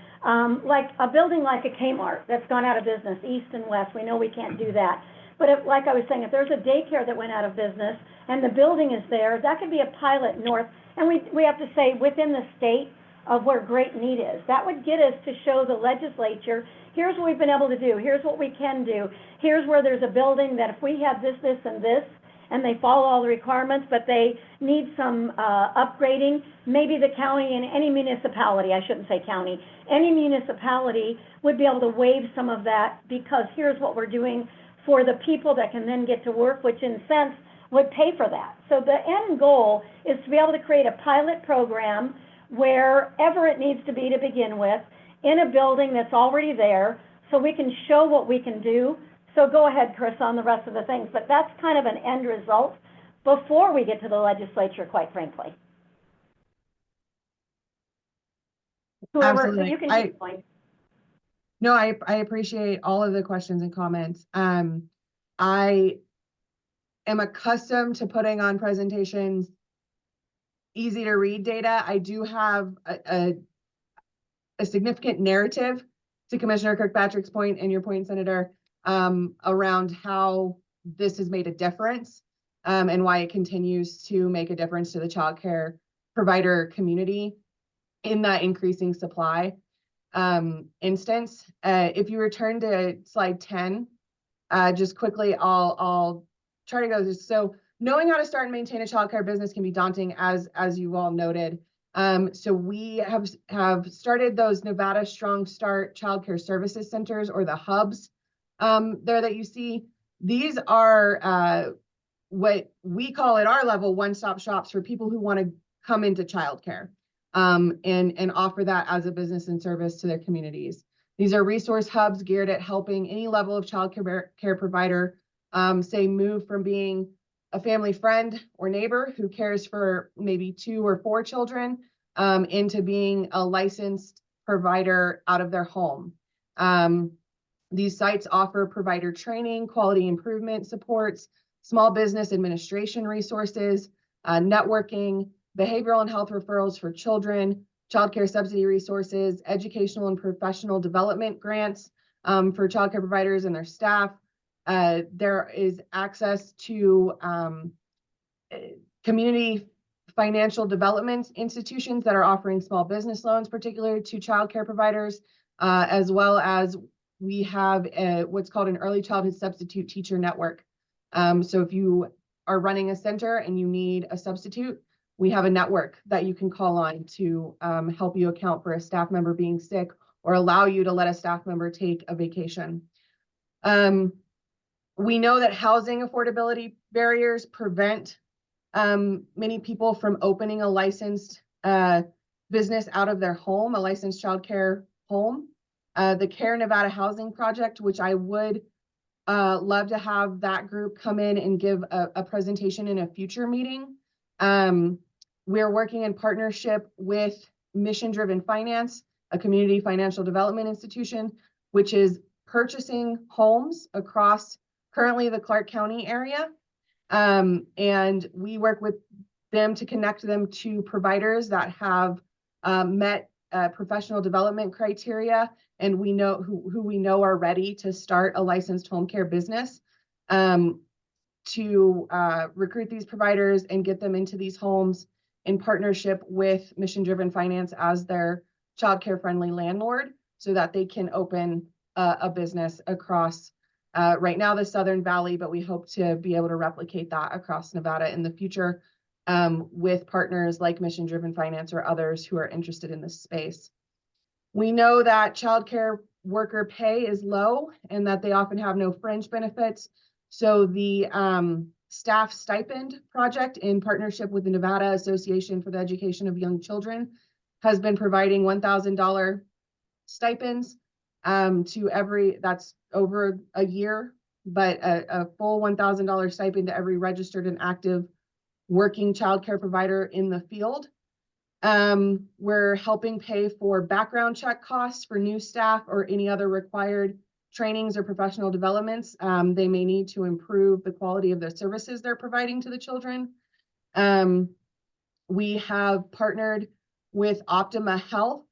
like a building like a Kmart that's gone out of business, east and west, we know we can't do that. But like I was saying, if there's a daycare that went out of business and the building is there, that could be a pilot north, and we have to say within the state of where great need is. That would get us to show the legislature, here's what we've been able to do, here's what we can do, here's where there's a building that if we have this, and this, and they follow all the requirements, but they need some upgrading, maybe the county and any municipality, I shouldn't say county, any municipality would be able to waive some of that, because here's what we're doing for the people that can then get to work, which in a sense would pay for that. So the end goal is to be able to create a pilot program wherever it needs to be to begin with, in a building that's already there, so we can show what we can do. So go ahead, Chris, on the rest of the things, but that's kind of an end result before we get to the legislature, quite frankly. Whoever, so Absolutely. you can keep going. No, I appreciate all of the questions and comments. I am accustomed to putting on presentations easy to read data. I do have a significant narrative, to Commissioner Kirkpatrick's point and your point, Senator, around how this has made a difference, and why it continues to make a difference to the childcare provider community in that increasing supply instance. If you return to slide 10, just quickly, I'll try to go this. So knowing how to start and maintain a childcare business can be daunting, as you all noted. So we have started those Nevada Strong Start Childcare Services Centers, or the hubs there that you see. These are what we call at our level one-stop shops for people who want to come into childcare and offer that as a business and service to their communities. These are resource hubs geared at helping any level of childcare provider, say, move from being a family friend or neighbor who cares for maybe 2 or 4 children, into being a licensed provider out of their home. These sites offer provider training, quality improvement supports, small business administration resources, networking, behavioral and health referrals for children, childcare subsidy resources, educational and professional development grants for childcare providers and their staff. There is access to community financial development institutions that are offering small business loans, particularly to childcare providers, as well as we have what's called an early childhood substitute teacher network. So if you are running a center and you need a substitute, we have a network that you can call on to help you account for a staff member being sick, or allow you to let a staff member take a vacation. We know that housing affordability barriers prevent many people from opening a licensed business out of their home, a licensed childcare home. The Care Nevada Housing Project, which I would love to have that group come in and give a presentation in a future meeting. We're working in partnership with Mission Driven Finance, a community financial development institution, which is purchasing homes across currently the Clark County area. And we work with them to connect them to providers that have met professional development criteria, and we know who we know are ready to start a licensed home care business, to recruit these providers and get them into these homes in partnership with Mission Driven Finance as their childcare friendly landlord, so that they can open a business across right now the Southern Valley, but we hope to be able to replicate that across Nevada in the future, with partners like Mission Driven Finance or others who are interested in this space. We know that childcare worker pay is low and that they often have no fringe benefits. So the staff stipend project, in partnership with the Nevada Association for the Education of Young Children, has been providing $1,000 stipends to every, that's over a year, but a full $1,000 stipend to every registered and active working childcare provider in the field. We're helping pay for background check costs for new staff or any other required trainings or professional developments they may need to improve the quality of the services they're providing to the children. We have partnered with Optima Health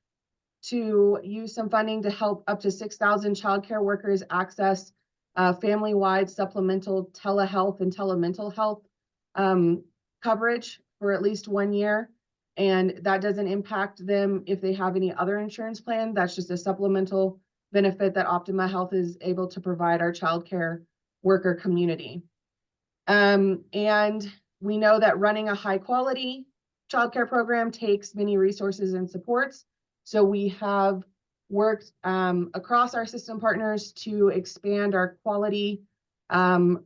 to use some funding to help up to 6,000 childcare workers access family-wide supplemental telehealth and telemental health coverage for at least 1 year. And that doesn't impact them if they have any other insurance plan. That's just a supplemental benefit that Optima Health is able to provide our childcare worker community. And we know that running a high quality childcare program takes many resources and supports. So we have worked across our system partners to expand our quality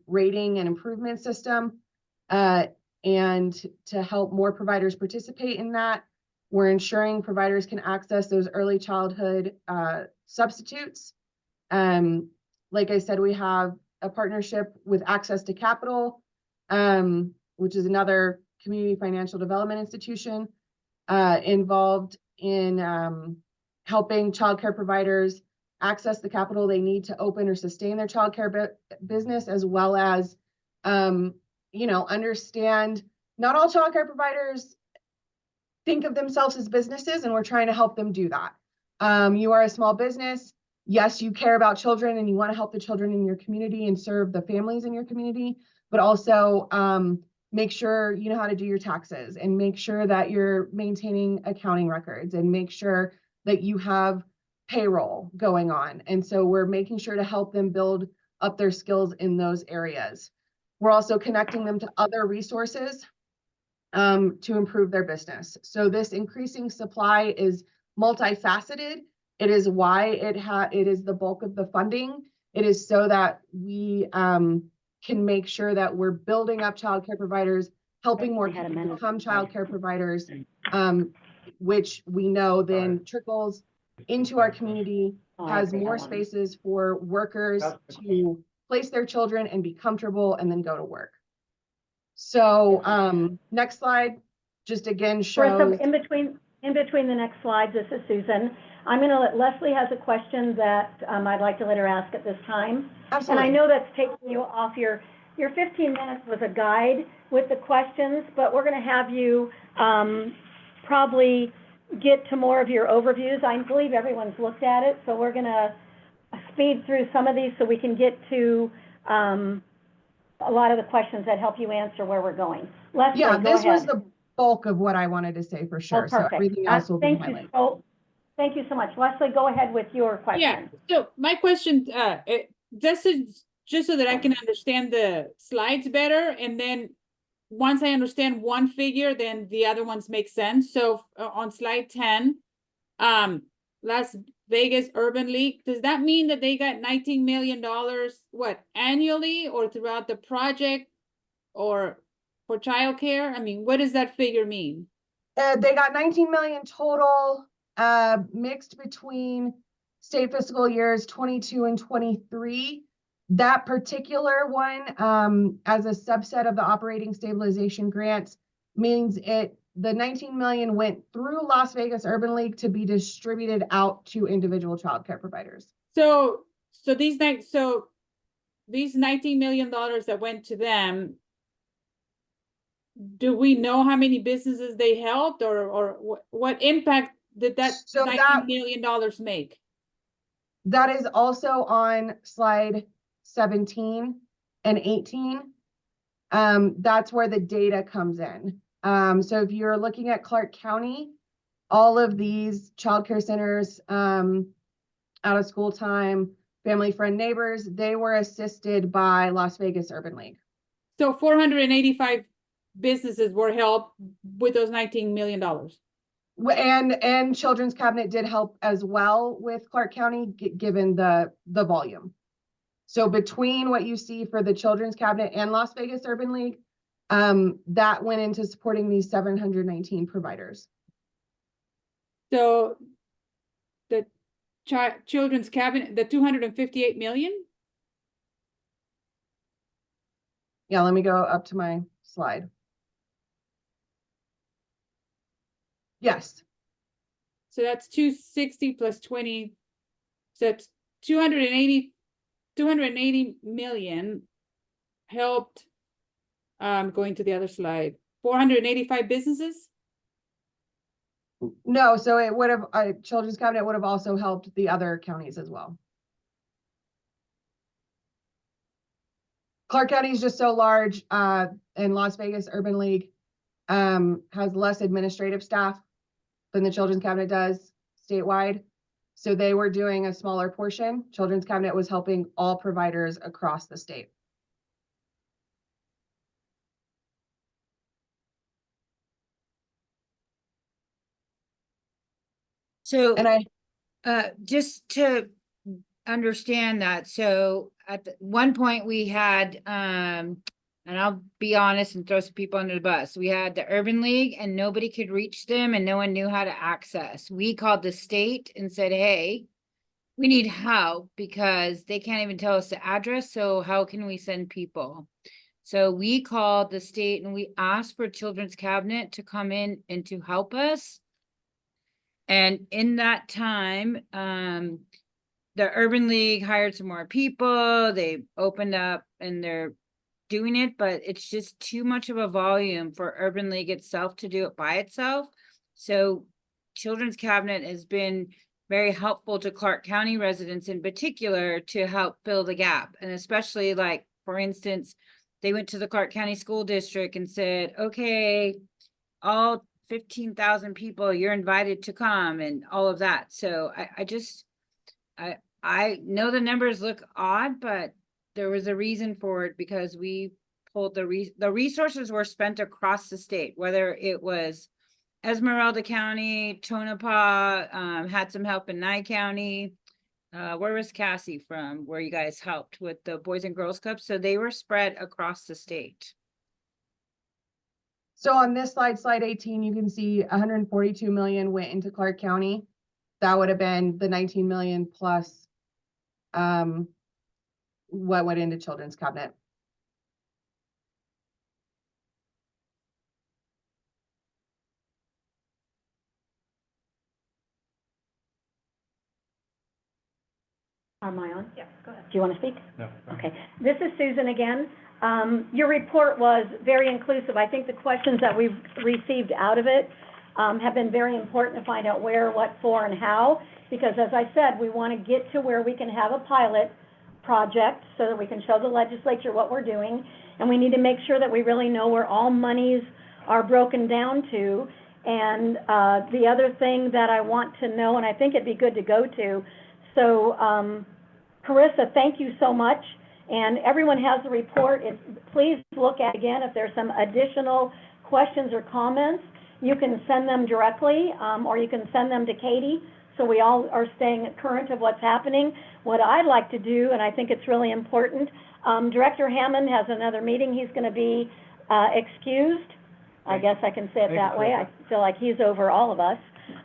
rating and improvement system, and to help more providers participate in that. We're ensuring providers can access those early childhood substitutes. Like I said, we have a partnership with Access to Capital, which is another community financial development institution involved in helping childcare providers access the capital they need to open or sustain their childcare business, as well as, understand not all childcare providers think of themselves as businesses, and we're trying to help them do that. You are a small business. Yes, you care about children and you want to help the children in your community and serve the families in your community, but also make sure you know how to do your taxes, and make sure that you're maintaining accounting records, and make sure that you have payroll going on. And so we're making sure to help them build up their skills in those areas. We're also connecting them to other resources to improve their business. So this increasing supply is multifaceted. It is why it is the bulk of the funding. It is so that we can make sure that we're building up childcare providers, helping more people become childcare providers, which we know then trickles into our community, has more spaces for workers to place their children and be comfortable and then go to work. So next slide just again shows. In between the next slides, this is Susan. I'm going to let Leslie has a question that I'd like to let her ask at this time. Absolutely. And I know that's taking you off your 15 minutes was a guide with the questions, but we're going to have you probably get to more of your overviews. I believe everyone's looked at it, so we're going to speed through some of these so we can get to a lot of the questions that help you answer where we're going. Leslie, yeah, go this ahead. was the bulk of what I wanted to say for sure. Oh, perfect. So everything else will be highlighted. Thank you so much. Leslie, go ahead with your question. Yeah, so my question, this is just so that I can understand the slides better, and then once I understand one figure, then the other ones make sense. So on slide 10, Las Vegas Urban League, does that mean that they got $19 million, what, annually or throughout the project or for childcare? I mean, what does that figure mean? They got 19 million total, mixed between state fiscal years 22 and 23. That particular one, as a subset of the operating stabilization grants, means the 19 million went through Las Vegas Urban League to be distributed out to individual childcare providers. So these $19 million that went to them, do we know how many businesses they helped, or what impact did that $19 million make? That is also on slide 17 and 18. That's where the data comes in. So if you're looking at Clark County, all of these childcare centers, out of school time, family friend neighbors, they were assisted by Las Vegas Urban League. So 485 businesses were helped with those $19 million. And Children's Cabinet did help as well with Clark County, given the volume. So between what you see for the Children's Cabinet and Las Vegas Urban League, that went into supporting these 719 providers. So the Children's Cabinet, the 258 million? Yeah, let me go up to my slide. Yes. So that's 260 plus 20. So it's 280 million helped. Going to the other slide, 485 businesses. No, so it would have, Children's Cabinet would have also helped the other counties as well. Clark County is just so large, and Las Vegas Urban League has less administrative staff than the Children's Cabinet does statewide. So they were doing a smaller portion. Children's Cabinet was helping all providers across the state. So, And just to understand that, so at one point we had, and I'll be honest and throw some people under the bus. We had the Urban League and nobody could reach them and no one knew how to access. We called the state and said, hey, we need help because they can't even tell us the address. So how can we send people? So we called the state and we asked for Children's Cabinet to come in and to help us. And in that time, the Urban League hired some more people. They opened up and they're doing it, but it's just too much of a volume for Urban League itself to do it by itself. So Children's Cabinet has been very helpful to Clark County residents in particular to help fill the gap. And especially like, for instance, they went to the Clark County School District and said, okay, all 15,000 people, you're invited to come and all of that. So I know the numbers look odd, but there was a reason for it because we pulled the resources were spent across the state, whether it was Esmeralda County, Tonopah, had some help in Nye County. Where was Cassie from? Where you guys helped with the Boys and Girls Club? So they were spread across the state. so on this slide, slide 18, you can see 142 million went into Clark County. That would have been the 19 million plus what went into Children's Cabinet. Am I on? Yeah, go ahead. Do you want to speak? No. Okay, this is Susan again. Your report was very inclusive. I think the questions that we've received out of it have been very important to find out where, what for, and how. Because as I said, we want to get to where we can have a pilot project so that we can show the legislature what we're doing. And we need to make sure that we really know where all monies are broken down to. And the other thing that I want to know, and I think it'd be good to go to, so Carissa, thank you so much. And everyone has the report. Please look at it again. If there's some additional questions or comments, you can send them directly or you can send them to Katie so we all are staying current of what's happening. What I'd like to do, and I think it's really important, Director Hammond has another meeting. He's going to be excused. I guess I can say it that way. I feel like he's over all of us.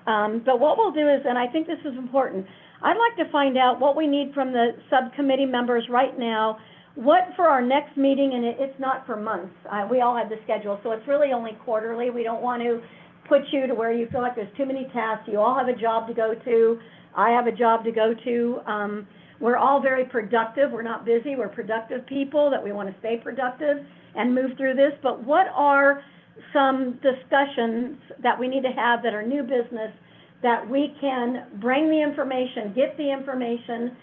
But what we'll do is, and I think this is important, I'd like to find out what we need from the subcommittee members right now, what for our next meeting, and it's not for months. We all have the schedule, so it's really only quarterly. We don't want to put you to where you feel like there's too many tasks. You all have a job to go to. I have a job to go to. We're all very productive. We're not busy. We're productive people that we want to stay productive and move through this. But what are some discussions that we need to have that are new business that we can bring the information, get the information,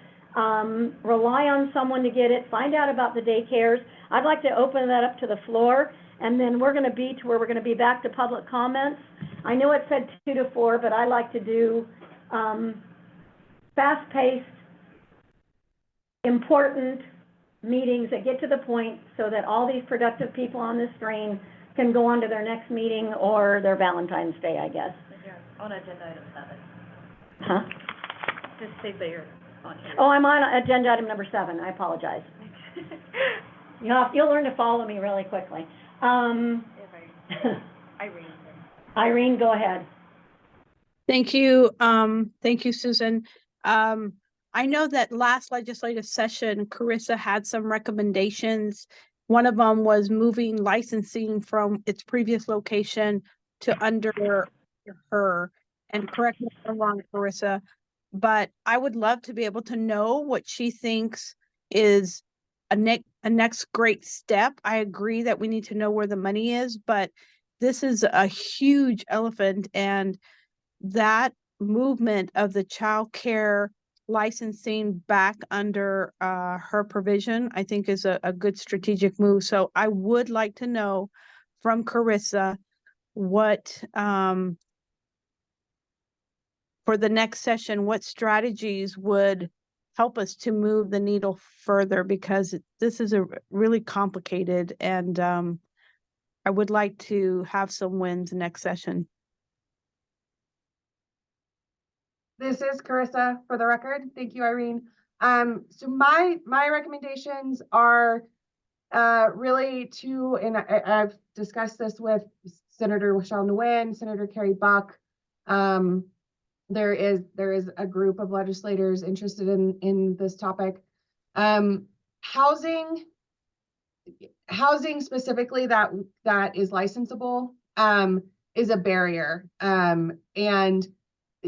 rely on someone to get it, find out about the daycares. I'd like to open that up to the floor, and then we're going to be to where we're going to be back to public comments. I know it said 2 to 4, but I like to do fast-paced, important meetings that get to the point so that all these productive people on this screen can go on to their next meeting or their Valentine's Day, I guess. On agenda item 7. Huh? Just say that you're on here. Oh, I'm on agenda item number 7. I apologize. You'll learn to follow me really quickly. Irene. Irene, go ahead. Thank you. Thank you, Susan. I know that last legislative session, Carissa had some recommendations. One of them was moving licensing from its previous location to under her. And correct me if I'm wrong, Carissa, but I would love to be able to know what she thinks is a next great step. I agree that we need to know where the money is, but this is a huge elephant, and that movement of the child care licensing back under her provision, I think is a good strategic move. So I would like to know from Carissa what for the next session, what strategies would help us to move the needle further, because this is a really complicated, and I would like to have some wins next session. This is Carissa for the record. Thank you, Irene. So my recommendations are really to, and I've discussed this with Senator Michelle Nguyen, Senator Kerry Buck. There is a group of legislators interested in this topic. Housing specifically that is licensable is a barrier. And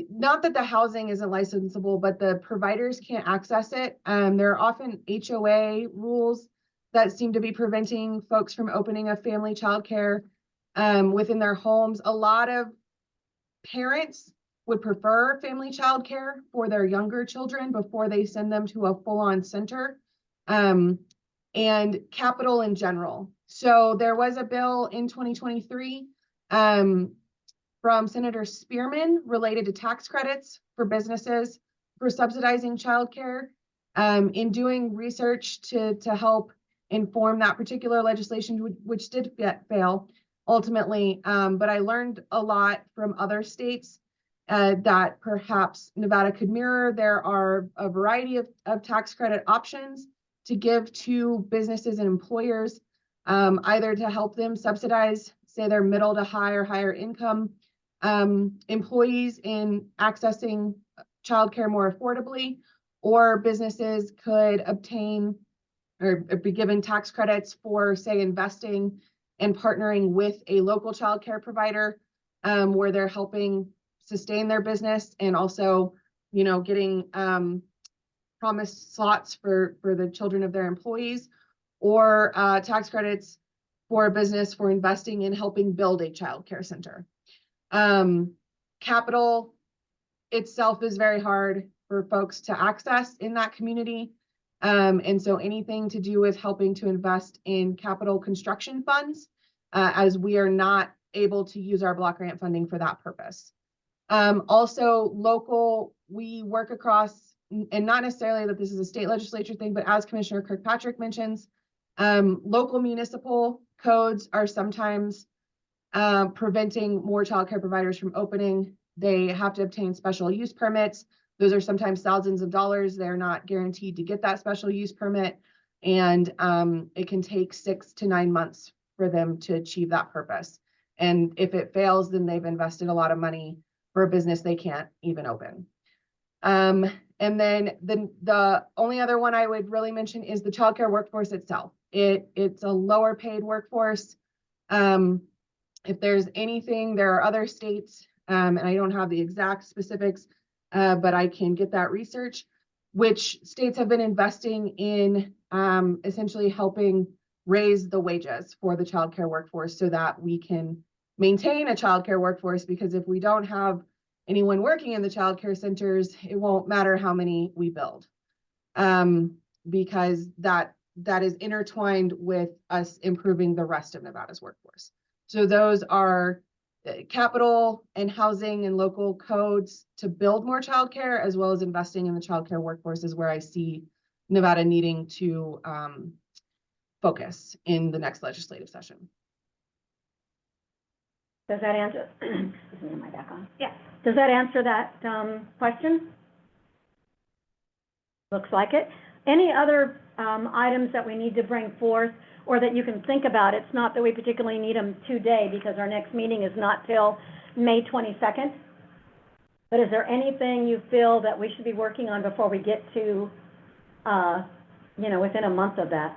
not that the housing isn't licensable, but the providers can't access it. There are often HOA rules that seem to be preventing folks from opening a family childcare within their homes. A lot of parents would prefer family childcare for their younger children before they send them to a full-on center, and capital in general. So there was a bill in 2023 from Senator Spearman related to tax credits for businesses for subsidizing childcare. In doing research to help inform that particular legislation, which did fail ultimately, but I learned a lot from other states that perhaps Nevada could mirror. There are a variety of tax credit options to give to businesses and employers, either to help them subsidize, say, their middle to higher income employees in accessing childcare more affordably, or businesses could obtain or be given tax credits for, say, investing and partnering with a local childcare provider, where they're helping sustain their business and also, getting promised slots for the children of their employees, or tax credits for a business for investing in helping build a childcare center. Capital itself is very hard for folks to access in that community. And so anything to do with helping to invest in capital construction funds, as we are not able to use our block grant funding for that purpose. Also local, we work across, and not necessarily that this is a state legislature thing, but as Commissioner Kirkpatrick mentions, local municipal codes are sometimes preventing more childcare providers from opening. They have to obtain special use permits. Those are sometimes thousands of dollars. They're not guaranteed to get that special use permit. And it can take 6 to 9 months for them to achieve that purpose. And if it fails, then they've invested a lot of money for a business they can't even open. And then the only other one I would really mention is the childcare workforce itself. It's a lower paid workforce. If there's anything, there are other states, and I don't have the exact specifics, but I can get that research, which states have been investing in essentially helping raise the wages for the childcare workforce so that we can maintain a childcare workforce, because if we don't have anyone working in the childcare centers, it won't matter how many we build, because that is intertwined with us improving the rest of Nevada's workforce. So those are capital and housing and local codes to build more childcare, as well as investing in the childcare workforce, is where I see Nevada needing to focus in the next legislative session. Does that answer? Excuse me, am I back on? Yeah. Does that answer that question? Looks like it. Any other items that we need to bring forth, or that you can think about? It's not that we particularly need them today, because our next meeting is not till May 22nd. But is there anything you feel that we should be working on before we get to, within a month of that?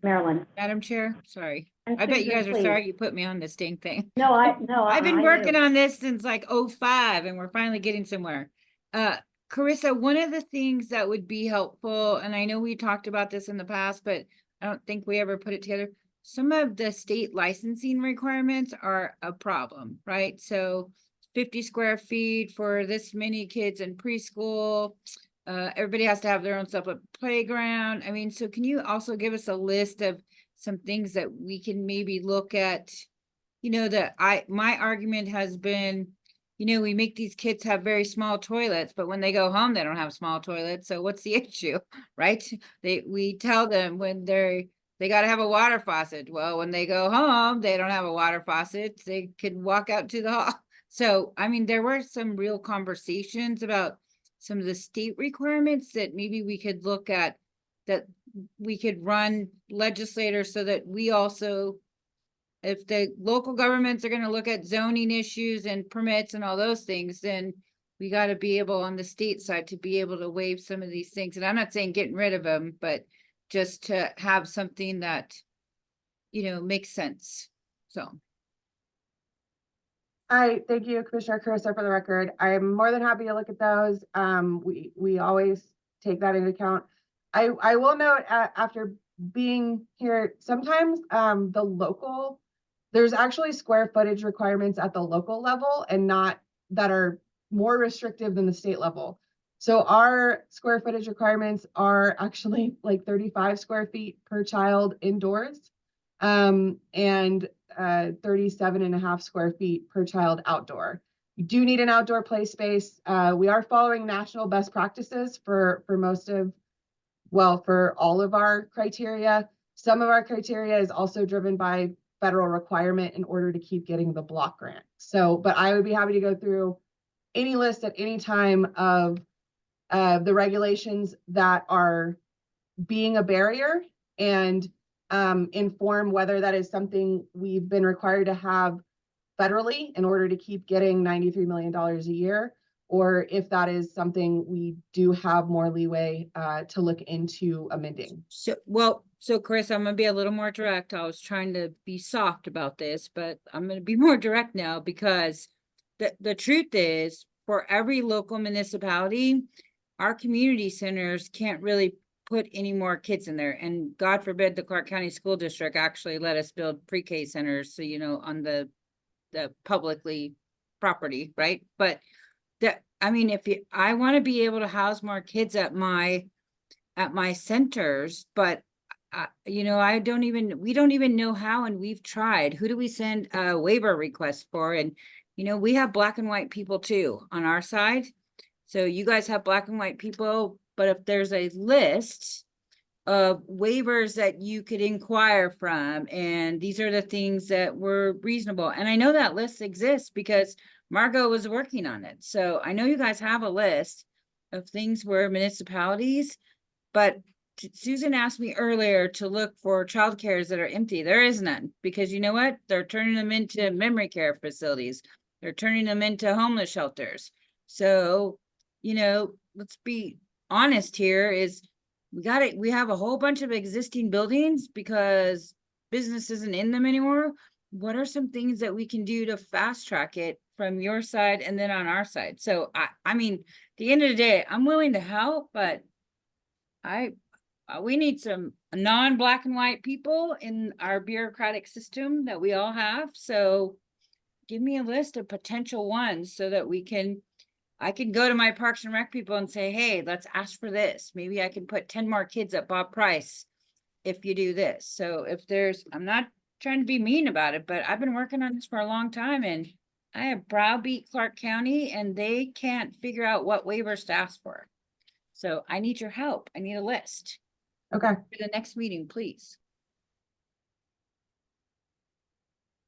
Marilyn. Madam Chair, sorry. And I bet you Susan, guys are please. sorry you put me on this dang thing. No, I've been I working knew. on this since like 2005, and we're finally getting somewhere. Carissa, one of the things that would be helpful, and I know we talked about this in the past, but I don't think we ever put it together. Some of the state licensing requirements are a problem, right? So 50 square feet for this many kids in preschool. Everybody has to have their own separate playground. I mean, so can you also give us a list of some things that we can maybe look at? My argument has been, we make these kids have very small toilets, but when they go home, they don't have small toilets. So what's the issue, right? We tell them when they got to have a water faucet. Well, when they go home, they don't have a water faucet. They can walk out to the hall. So, I mean, there were some real conversations about some of the state requirements that maybe we could look at, that we could run legislators so that we also, if the local governments are gonna look at zoning issues and permits and all those things, then we gotta be able on the state side to be able to waive some of these things. And I'm not saying getting rid of them, but just to have something that, makes sense. So. Thank you, Commissioner Carissa, for the record. I'm more than happy to look at those. We always take that into account. I will note, after being here, sometimes there's actually square footage requirements at the local level and not that are more restrictive than the state level. So our square footage requirements are actually like 35 square feet per child indoors. And 37.5 square feet per child outdoor. You do need an outdoor play space. We are following national best practices for all of our criteria. Some of our criteria is also driven by federal requirement in order to keep getting the block grant. So, but I would be happy to go through any list at any time of the regulations that are being a barrier and inform whether that is something we've been required to have federally in order to keep getting $93 million a year, or if that is something we do have more leeway to look into amending. So Chris, I'm gonna be a little more direct. I was trying to be soft about this, but I'm gonna be more direct now, because the truth is, for every local municipality, our community centers can't really put any more kids in there. And God forbid the Clark County School District actually let us build pre-K centers, so, on the publicly property, right? But I want to be able to house more kids at my centers, but we don't even know how, and we've tried. Who do we send a waiver request for? And, we have black and white people too on our side. So you guys have black and white people, but if there's a list of waivers that you could inquire from, and these are the things that were reasonable. And I know that list exists because Margot was working on it. So I know you guys have a list of things where municipalities, but Susan asked me earlier to look for childcares that are empty. There is none, because you know what? They're turning them into memory care facilities. They're turning them into homeless shelters. So, let's be honest here, is we have a whole bunch of existing buildings because business isn't in them anymore. What are some things that we can do to fast track it from your side and then on our side? So I mean, at the end of the day, I'm willing to help, but we need some non-black and white people in our bureaucratic system that we all have. So give me a list of potential ones so that I can go to my Parks and Rec people and say, hey, let's ask for this. Maybe I can put 10 more kids at Bob Price if you do this. So I'm not trying to be mean about it, but I've been working on this for a long time, and I have browbeat Clark County and they can't figure out what waivers to ask for. So I need your help. I need a list. Okay. For the next meeting, please.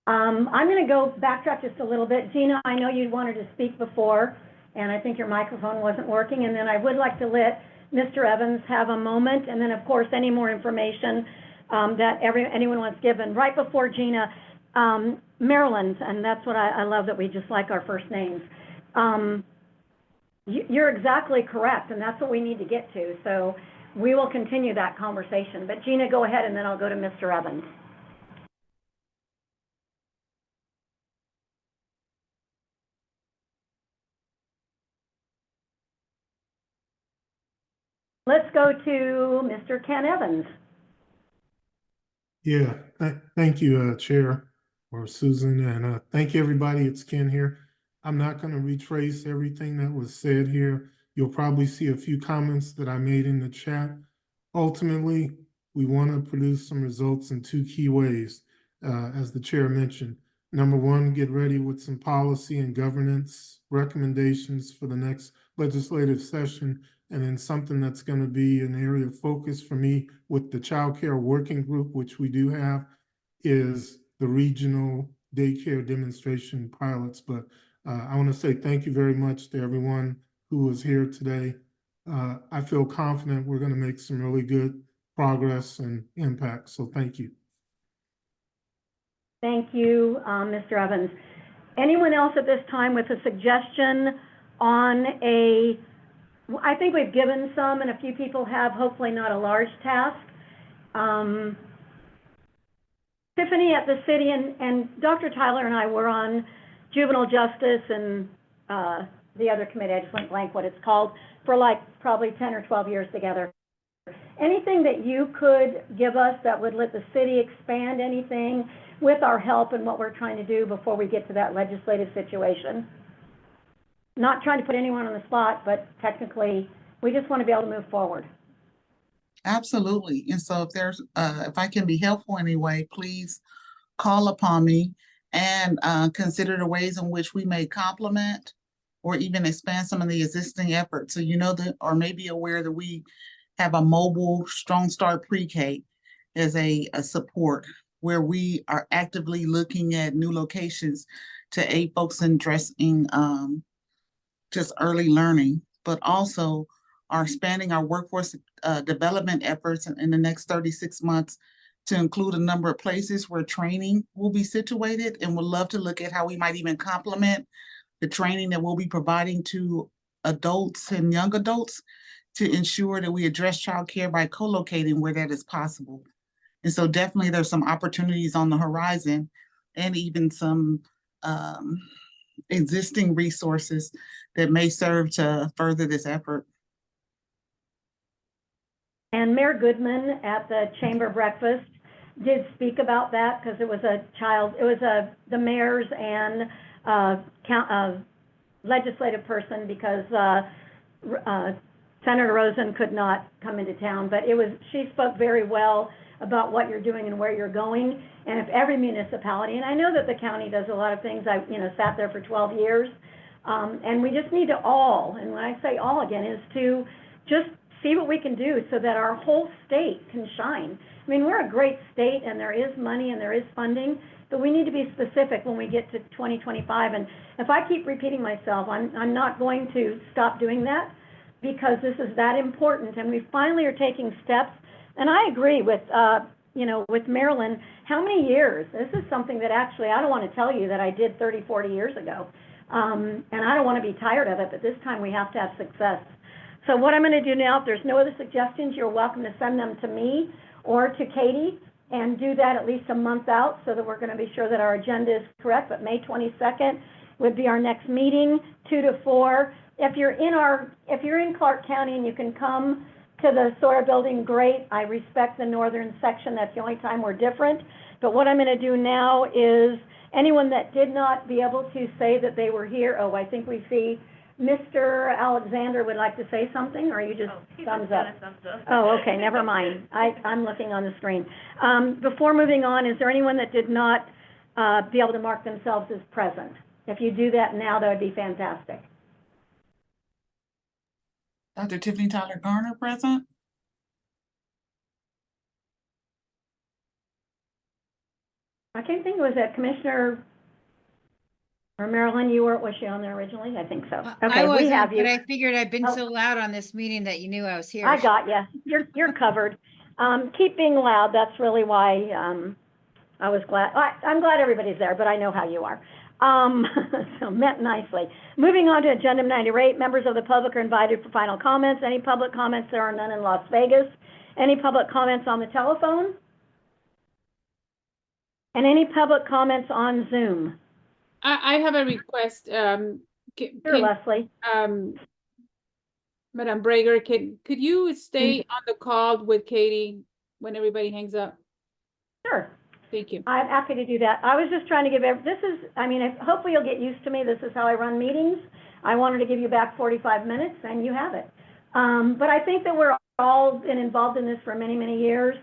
I'm going to go backtrack just a little bit. Gina, I know you wanted to speak before, and I think your microphone wasn't working. And then I would like to let Mr. Evans have a moment, and then, of course, any more information that anyone wants given. Right before Gina, Maryland, and that's what I love, that we just like our first names. You're exactly correct, and that's what we need to get to. So we will continue that conversation. But Gina, go ahead, and then I'll go to Mr. Evans. Let's go to Mr. Ken Evans. Yeah, thank you, Chair, or Susan, and thank you, everybody. It's Ken here. I'm not going to retrace everything that was said here. You'll probably see a few comments that I made in the chat. Ultimately, we want to produce some results in two key ways, as the Chair mentioned. Number one, get ready with some policy and governance recommendations for the next legislative session. And then something that's going to be an area of focus for me with the Childcare Working Group, which we do have, is the regional daycare demonstration pilots. But I want to say thank you very much to everyone who was here today. I feel confident we're going to make some really good progress and impact. So thank you. Thank you, Mr. Evans. Anyone else at this time with a suggestion on I think we've given some, and a few people have, hopefully not a large task. Tiffany at the city and Dr. Tyler and I were on juvenile justice and the other committee, I just went blank what it's called, for like probably 10 or 12 years together. Anything that you could give us that would let the city expand anything with our help and what we're trying to do before we get to that legislative situation? Not trying to put anyone on the spot, but technically, we just want to be able to move forward. Absolutely. And so if there's, if I can be helpful in any way, please call upon me and consider the ways in which we may complement or even expand some of the existing efforts. So you know that, or maybe aware that we have a mobile Strong Start Pre-K as a support where we are actively looking at new locations to aid folks in addressing just early learning, but also are expanding our workforce development efforts in the next 36 months to include a number of places where training will be situated, and would love to look at how we might even complement the training that we'll be providing to adults and young adults to ensure that we address childcare by co-locating where that is possible. And so definitely there's some opportunities on the horizon and even some existing resources that may serve to further this effort. And Mayor Goodman at the chamber breakfast did speak about that, because it was the mayor's and legislative person, because Senator Rosen could not come into town, but she spoke very well about what you're doing and where you're going. And if every municipality, and I know that the county does a lot of things, I sat there for 12 years, and we just need to all, and when I say all again, is to just see what we can do so that our whole state can shine. I mean, we're a great state and there is money and there is funding, but we need to be specific when we get to 2025. And if I keep repeating myself, I'm not going to stop doing that, because this is that important, and we finally are taking steps. And I agree with, with Marilyn, how many years? This is something that actually, I don't want to tell you that I did 30, 40 years ago. And I don't want to be tired of it, but this time we have to have success. So what I'm going to do now, if there's no other suggestions, you're welcome to send them to me or to Katie, and do that at least a month out so that we're going to be sure that our agenda is correct. But May 22nd would be our next meeting, 2 to 4. If you're in Clark County and you can come to the Sawyer building, great. I respect the northern section. That's the only time we're different. But what I'm going to do now is anyone that did not be able to say that they were here, I think we see Mr. Alexander would like to say something, or are you just thumbs up? Oh, okay, never mind. I'm looking on the screen. Before moving on, is there anyone that did not be able to mark themselves as present? If you do that now, that would be fantastic. Dr. Tiffany Tyler Garner present. I can't think, was that Commissioner or Marilyn, was she on there originally? I think so. Okay, we have you. But I figured I've been so loud on this meeting that you knew I was here. I got you. You're covered. Keep being loud. That's really why I was glad. I'm glad everybody's there, but I know how you are. So met nicely. Moving on to agenda 98, members of the public are invited for final comments. Any public comments? There are none in Las Vegas. Any public comments on the telephone? And any public comments on Zoom? I have a request. Sure, Leslie. Madam Brager, could you stay on the call with Katie when everybody hangs up? Sure. Thank you. I'm happy to do that. I was just trying to give hopefully you'll get used to me. This is how I run meetings. I wanted to give you back 45 minutes, and you have it. But I think that we're all been involved in this for many, many years,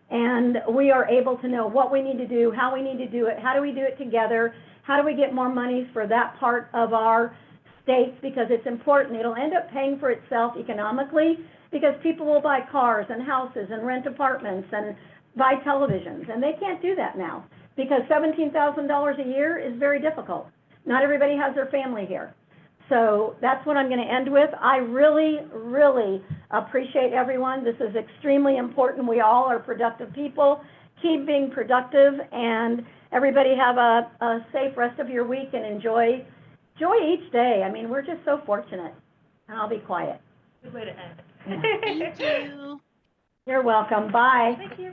and we are able to know what we need to do, how we need to do it, how do we do it together, how do we get more monies for that part of our states, because it's important. It'll end up paying for itself economically, because people will buy cars and houses and rent apartments and buy televisions, and they can't do that now because $17,000 a year is very difficult. not everybody has their family here. So that's what I'm going to end with. I really, really appreciate everyone. This is extremely important. We all are productive people. Keep being productive, and everybody have a safe rest of your week and enjoy each day. I mean, we're just so fortunate. And I'll be quiet. Good way to end. Yeah. Thank you. You're welcome. Bye. Thank you.